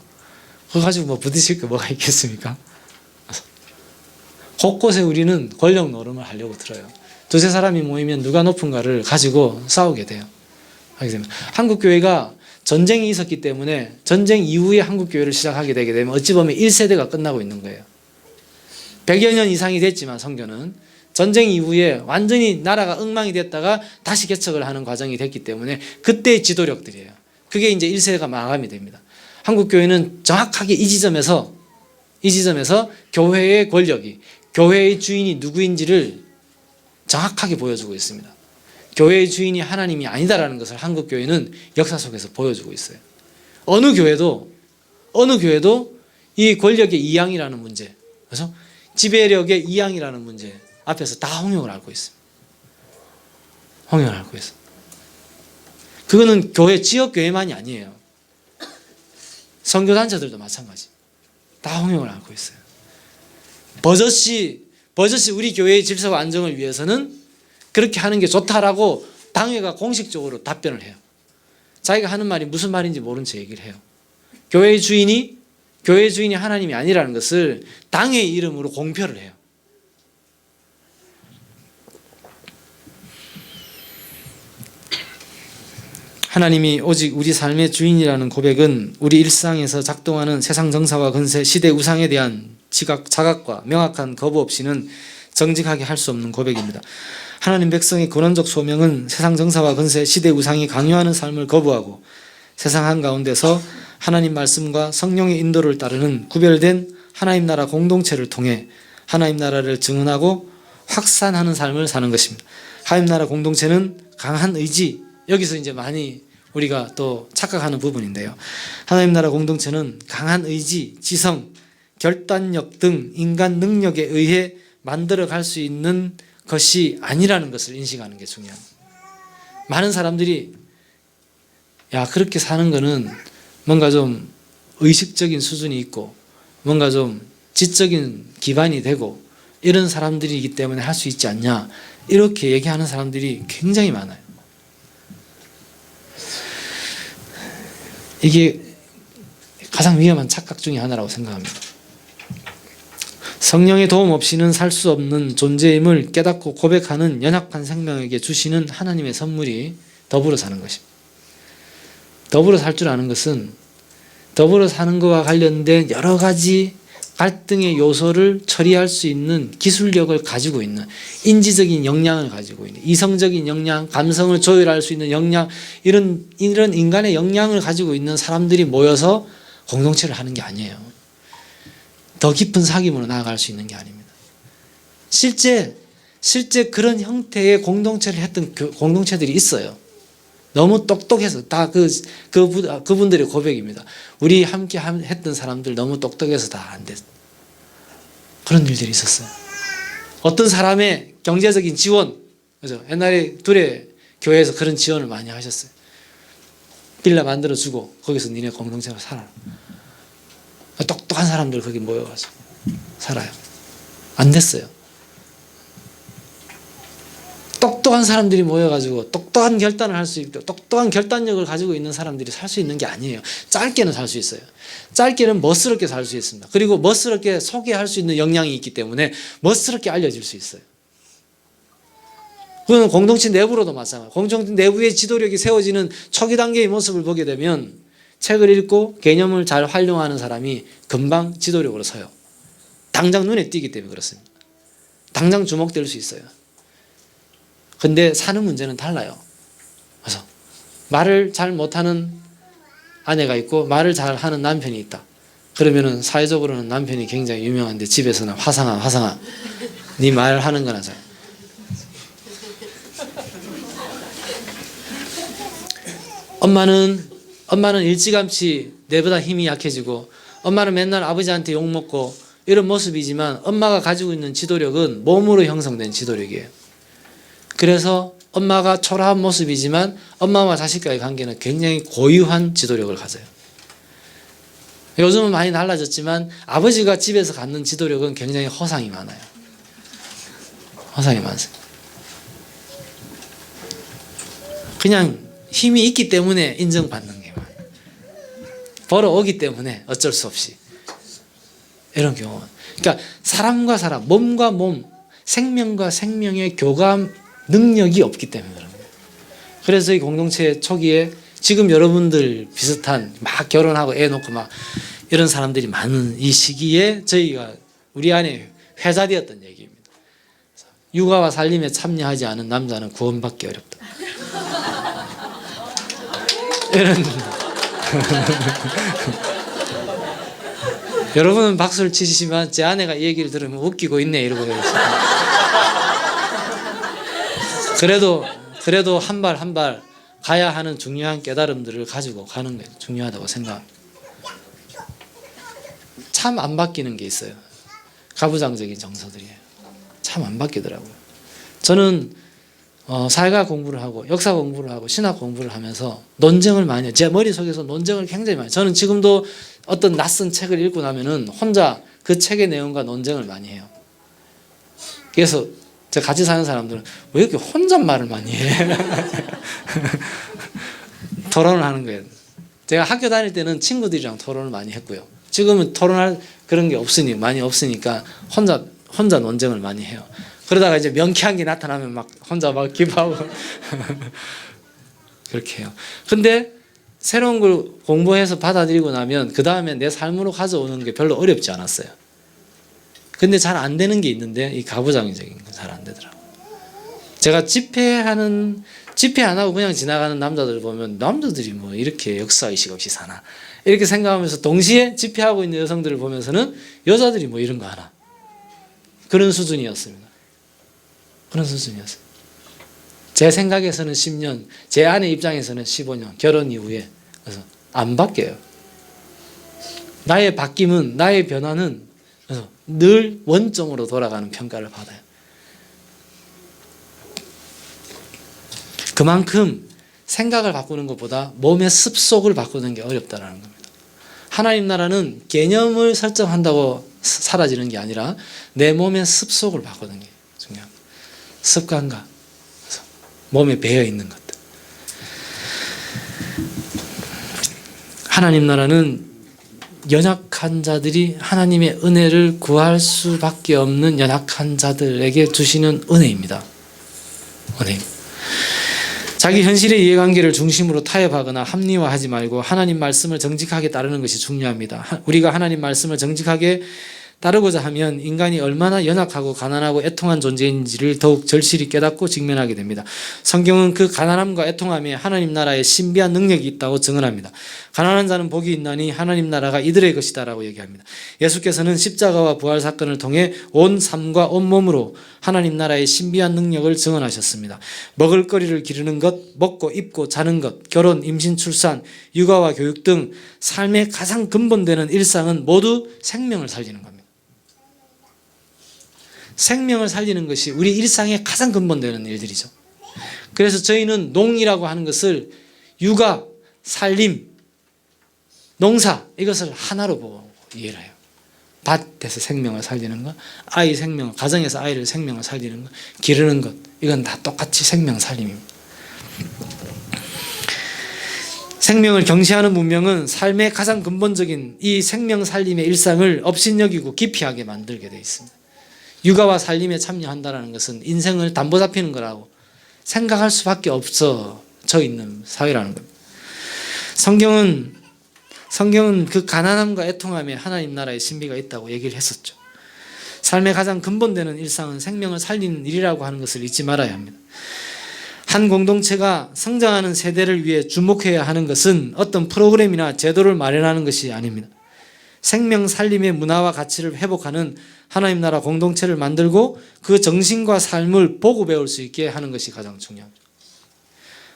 그거 가지고 뭐 부딪힐 게 뭐가 있겠습니까? 곳곳에 우리는 권력 노름을 하려고 들어요. 두세 사람이 모이면 누가 높은가를 가지고 싸우게 돼요. 한국 교회가 전쟁이 있었기 때문에 전쟁 이후에 한국 교회를 시작하게 되게 되면 어찌 보면 1세대가 끝나고 있는 거예요. 100여 년 이상이 됐지만 선교는 전쟁 이후에 완전히 나라가 엉망이 됐다가 다시 개척을 하는 과정이 됐기 때문에 그때의 지도력들이에요. 그게 이제 1세대가 마감이 됩니다. 한국 교회는 정확하게 이 지점에서 교회의 권력이, 교회의 주인이 누구인지를 정확하게 보여주고 있습니다. 교회의 주인이 하나님이 아니다라는 것을 한국 교회는 역사 속에서 보여주고 있어요. 어느 교회도 이 권력의 이양이라는 문제, 그래서 지배력의 이양이라는 문제 앞에서 다 홍역을 앓고 있습니다. 홍역을 앓고 있어요. 그거는 지역 교회만이 아니에요. 선교단체들도 마찬가지. 다 홍역을 앓고 있어요. 버젓이 우리 교회의 질서와 안정을 위해서는 그렇게 하는 게 좋다라고 당회가 공식적으로 답변을 해요. 자기가 하는 말이 무슨 말인지 모른 채 얘기를 해요. 교회의 주인이 하나님이 아니라는 것을 당의 이름으로 공표를 해요. 하나님이 오직 우리 삶의 주인이라는 고백은 우리 일상에서 작동하는 세상 정사와 근세, 시대 우상에 대한 자각과 명확한 거부 없이는 정직하게 할 수 없는 고백입니다. 하나님 백성의 근원적 소명은 세상 정사와 근세, 시대 우상이 강요하는 삶을 거부하고 세상 한가운데서 하나님 말씀과 성령의 인도를 따르는 구별된 하나님 나라 공동체를 통해 하나님 나라를 증언하고 확산하는 삶을 사는 것입니다. 하나님 나라 공동체는 강한 의지, 여기서 이제 많이 우리가 또 착각하는 부분인데요. 하나님 나라 공동체는 강한 의지, 지성, 결단력 등 인간 능력에 의해 만들어갈 수 있는 것이 아니라는 것을 인식하는 게 중요합니다. 많은 사람들이 그렇게 사는 거는 뭔가 좀 의식적인 수준이 있고 뭔가 좀 지적인 기반이 되고 이런 사람들이기 때문에 할 수 있지 않냐, 이렇게 얘기하는 사람들이 굉장히 많아요. 이게 가장 위험한 착각 중에 하나라고 생각합니다. 성령의 도움 없이는 살 수 없는 존재임을 깨닫고 고백하는 연약한 생명에게 주시는 하나님의 선물이 더불어 사는 것입니다. 더불어 살 줄 아는 것은 더불어 사는 것과 관련된 여러 가지 갈등의 요소를 처리할 수 있는 기술력을 가지고 있는, 인지적인 역량을 가지고 있는, 이성적인 역량, 감성을 조율할 수 있는 역량, 이런 인간의 역량을 가지고 있는 사람들이 모여서 공동체를 하는 게 아니에요. 더 깊은 사귐으로 나아갈 수 있는 게 아닙니다. 실제 그런 형태의 공동체를 했던 공동체들이 있어요. 너무 똑똑해서, 다 그분들의 고백입니다. 우리 함께 했던 사람들 너무 똑똑해서 다 안 됐어. 그런 일들이 있었어요. 어떤 사람의 경제적인 지원, 그죠? 옛날에 둘의 교회에서 그런 지원을 많이 하셨어요. 빌라 만들어주고 거기서 니네 공동체로 살아. 똑똑한 사람들 거기 모여가지고 살아요. 안 됐어요. 똑똑한 사람들이 모여가지고 똑똑한 결단을 할 수 있고 똑똑한 결단력을 가지고 있는 사람들이 살 수 있는 게 아니에요. 짧게는 살 수 있어요. 짧게는 멋스럽게 살 수 있습니다. 그리고 멋스럽게 소개할 수 있는 역량이 있기 때문에 멋스럽게 알려질 수 있어요. 그건 공동체 내부로도 마찬가지예요. 공동체 내부의 지도력이 세워지는 초기 단계의 모습을 보게 되면 책을 읽고 개념을 잘 활용하는 사람이 금방 지도력으로 서요. 당장 눈에 띄기 때문에 그렇습니다. 당장 주목될 수 있어요. 근데 사는 문제는 달라요. 그래서 말을 잘 못하는 아내가 있고 말을 잘하는 남편이 있다. 그러면은 사회적으로는 남편이 굉장히 유명한데 집에서는 화상아 네 말하는 거나 잘. 엄마는 일찌감치 내보다 힘이 약해지고 엄마는 맨날 아버지한테 욕먹고 이런 모습이지만 엄마가 가지고 있는 지도력은 몸으로 형성된 지도력이에요. 그래서 엄마가 초라한 모습이지만 엄마와 자식과의 관계는 굉장히 고유한 지도력을 가져요. 요즘은 많이 달라졌지만 아버지가 집에서 갖는 지도력은 굉장히 허상이 많아요. 허상이 많습니다. 그냥 힘이 있기 때문에 인정받는 게 많아요. 벌어오기 때문에 어쩔 수 없이 이런 경우. 그러니까 사람과 사람, 몸과 몸, 생명과 생명의 교감 능력이 없기 때문에 그런 거예요. 그래서 이 공동체 초기에 지금 여러분들 비슷한 막 결혼하고 애 놓고 막 이런 사람들이 많은 이 시기에 저희가 우리 안에 회자되었던 얘기입니다. 육아와 살림에 참여하지 않은 남자는 구원받기 어렵다. 이런 여러분은 박수를 치시지만 제 아내가 이 얘기를 들으면 웃기고 있네 이러고 그래도 한 발 한 발 가야 하는 중요한 깨달음들을 가지고 가는 게 중요하다고 생각합니다. 참 안 바뀌는 게 있어요. 가부장적인 정서들이에요. 참 안 바뀌더라고요. 저는 사회과학 공부를 하고 역사 공부를 하고 신학 공부를 하면서 논쟁을 많이 해요. 제 머릿속에서 논쟁을 굉장히 많이 해요. 저는 지금도 어떤 낯선 책을 읽고 나면은 혼자 그 책의 내용과 논쟁을 많이 해요. 그래서 제가 같이 사는 사람들은 왜 이렇게 혼잣말을 많이 해? 토론을 하는 거예요. 제가 학교 다닐 때는 친구들이랑 토론을 많이 했고요. 지금은 토론할 그런 게 많이 없으니까 혼자 논쟁을 많이 해요. 그러다가 이제 명쾌한 게 나타나면 막 혼자 막 기뻐하고 그렇게 해요. 근데 새로운 걸 공부해서 받아들이고 나면 그 다음에 내 삶으로 가져오는 게 별로 어렵지 않았어요. 근데 잘 안 되는 게 있는데 이 가부장적인 건 잘 안 되더라고요. 제가 집회 안 하고 그냥 지나가는 남자들 보면 남자들이 뭐 이렇게 역사의식 없이 사나 이렇게 생각하면서 동시에 집회하고 있는 여성들을 보면서는 여자들이 뭐 이런 거 하나 그런 수준이었습니다. 그런 수준이었어요. 제 생각에서는 10년, 제 아내 입장에서는 15년, 결혼 이후에. 그래서 안 바뀌어요. 나의 바뀜은, 나의 변화는 그래서 늘 원점으로 돌아가는 평가를 받아요. 그만큼 생각을 바꾸는 것보다 몸의 습속을 바꾸는 게 어렵다는 겁니다. 하나님 나라는 개념을 설정한다고 사라지는 게 아니라 내 몸의 습속을 바꾸는 게 중요합니다. 습관과 몸에 배어 있는 것들. 하나님 나라는 연약한 자들이 하나님의 은혜를 구할 수밖에 없는 연약한 자들에게 주시는 은혜입니다. 은혜. 자기 현실의 이해관계를 중심으로 타협하거나 합리화하지 말고 하나님 말씀을 정직하게 따르는 것이 중요합니다. 우리가 하나님 말씀을 정직하게 따르고자 하면 인간이 얼마나 연약하고 가난하고 애통한 존재인지를 더욱 절실히 깨닫고 직면하게 됩니다. 성경은 그 가난함과 애통함에 하나님 나라의 신비한 능력이 있다고 증언합니다. 가난한 자는 복이 있나니 하나님 나라가 이들의 것이다라고 얘기합니다. 예수께서는 십자가와 부활 사건을 통해 온 삶과 온 몸으로 하나님 나라의 신비한 능력을 증언하셨습니다. 먹을거리를 기르는 것, 먹고 입고 자는 것, 결혼, 임신, 출산, 육아와 교육 등 삶의 가장 근본되는 일상은 모두 생명을 살리는 겁니다. 생명을 살리는 것이 우리 일상의 가장 근본되는 일들이죠. 그래서 저희는 농이라고 하는 것을 육아, 살림, 농사 이것을 하나로 보고 이해를 해요. 밭에서 생명을 살리는 것, 아이 생명, 가정에서 아이를 생명을 살리는 것, 기르는 것 이건 다 똑같이 생명 살림입니다. 생명을 경시하는 문명은 삶의 가장 근본적인 이 생명 살림의 일상을 업신여기고 기피하게 만들게 되어 있습니다. 육아와 살림에 참여한다는 것은 인생을 담보 잡히는 거라고 생각할 수밖에 없어져 있는 사회라는 겁니다. 성경은 그 가난함과 애통함에 하나님 나라의 신비가 있다고 얘기를 했었죠. 삶의 가장 근본되는 일상은 생명을 살리는 일이라고 하는 것을 잊지 말아야 합니다. 한 공동체가 성장하는 세대를 위해 주목해야 하는 것은 어떤 프로그램이나 제도를 마련하는 것이 아닙니다. 생명 살림의 문화와 가치를 회복하는 하나님 나라 공동체를 만들고 그 정신과 삶을 보고 배울 수 있게 하는 것이 가장 중요합니다.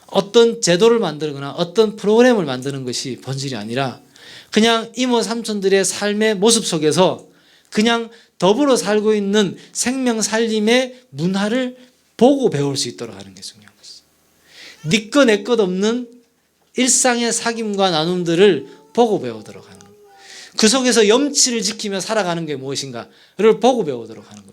어떤 제도를 만들거나 어떤 프로그램을 만드는 것이 본질이 아니라 그냥 이모 삼촌들의 삶의 모습 속에서 그냥 더불어 살고 있는 생명 살림의 문화를 보고 배울 수 있도록 하는 게 중요한 것이죠. 네 것 내 것 없는 일상의 사귐과 나눔들을 보고 배우도록 하는 겁니다. 그 속에서 염치를 지키며 살아가는 게 무엇인가를 보고 배우도록 하는 겁니다.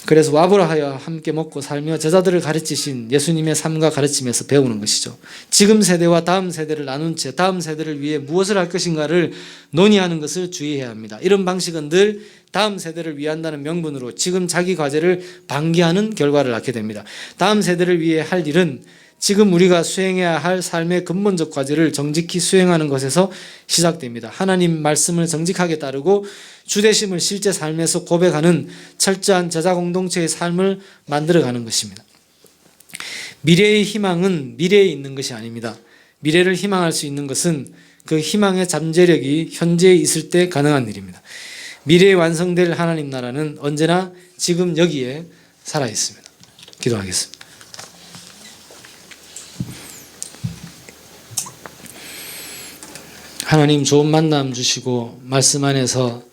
그래서 와보라하여 함께 먹고 살며 제자들을 가르치신 예수님의 삶과 가르침에서 배우는 것이죠. 지금 세대와 다음 세대를 나눈 채 다음 세대를 위해 무엇을 할 것인가를 논의하는 것을 주의해야 합니다. 이런 방식은 늘 다음 세대를 위한다는 명분으로 지금 자기 과제를 방기하는 결과를 낳게 됩니다. 다음 세대를 위해 할 일은 지금 우리가 수행해야 할 삶의 근본적 과제를 정직히 수행하는 것에서 시작됩니다. 하나님 말씀을 정직하게 따르고 주되심을 실제 삶에서 고백하는 철저한 제자 공동체의 삶을 만들어가는 것입니다. 미래의 희망은 미래에 있는 것이 아닙니다. 미래를 희망할 수 있는 것은 그 희망의 잠재력이 현재에 있을 때 가능한 일입니다. 미래에 완성될 하나님 나라는 언제나 지금 여기에 살아 있습니다. 기도하겠습니다. 하나님 좋은 만남 주시고 말씀 안에서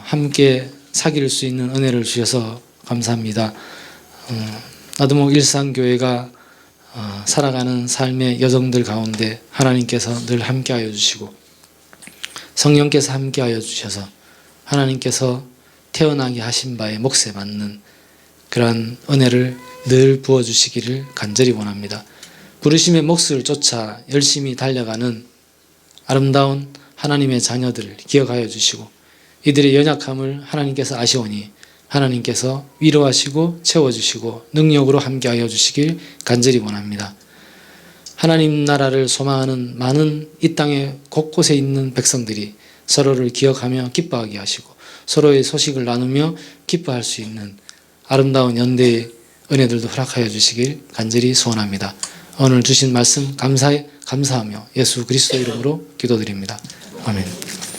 함께 사귈 수 있는 은혜를 주셔서 감사합니다. 나두목 일상교회가 살아가는 삶의 여정들 가운데 하나님께서 늘 함께하여 주시고 성령께서 함께하여 주셔서 하나님께서 태어나게 하신 바의 몫에 맞는 그러한 은혜를 늘 부어주시기를 간절히 원합니다. 부르심의 몫을 쫓아 열심히 달려가는 아름다운 하나님의 자녀들을 기억하여 주시고 이들의 연약함을 하나님께서 아시오니 하나님께서 위로하시고 채워주시고 능력으로 함께하여 주시길 간절히 원합니다. 하나님 나라를 소망하는 많은 이 땅의 곳곳에 있는 백성들이 서로를 기억하며 기뻐하게 하시고 서로의 소식을 나누며 기뻐할 수 있는 아름다운 연대의 은혜들도 허락하여 주시길 간절히 소원합니다. 오늘 주신 말씀 감사하며 예수 그리스도 이름으로 기도드립니다. 아멘.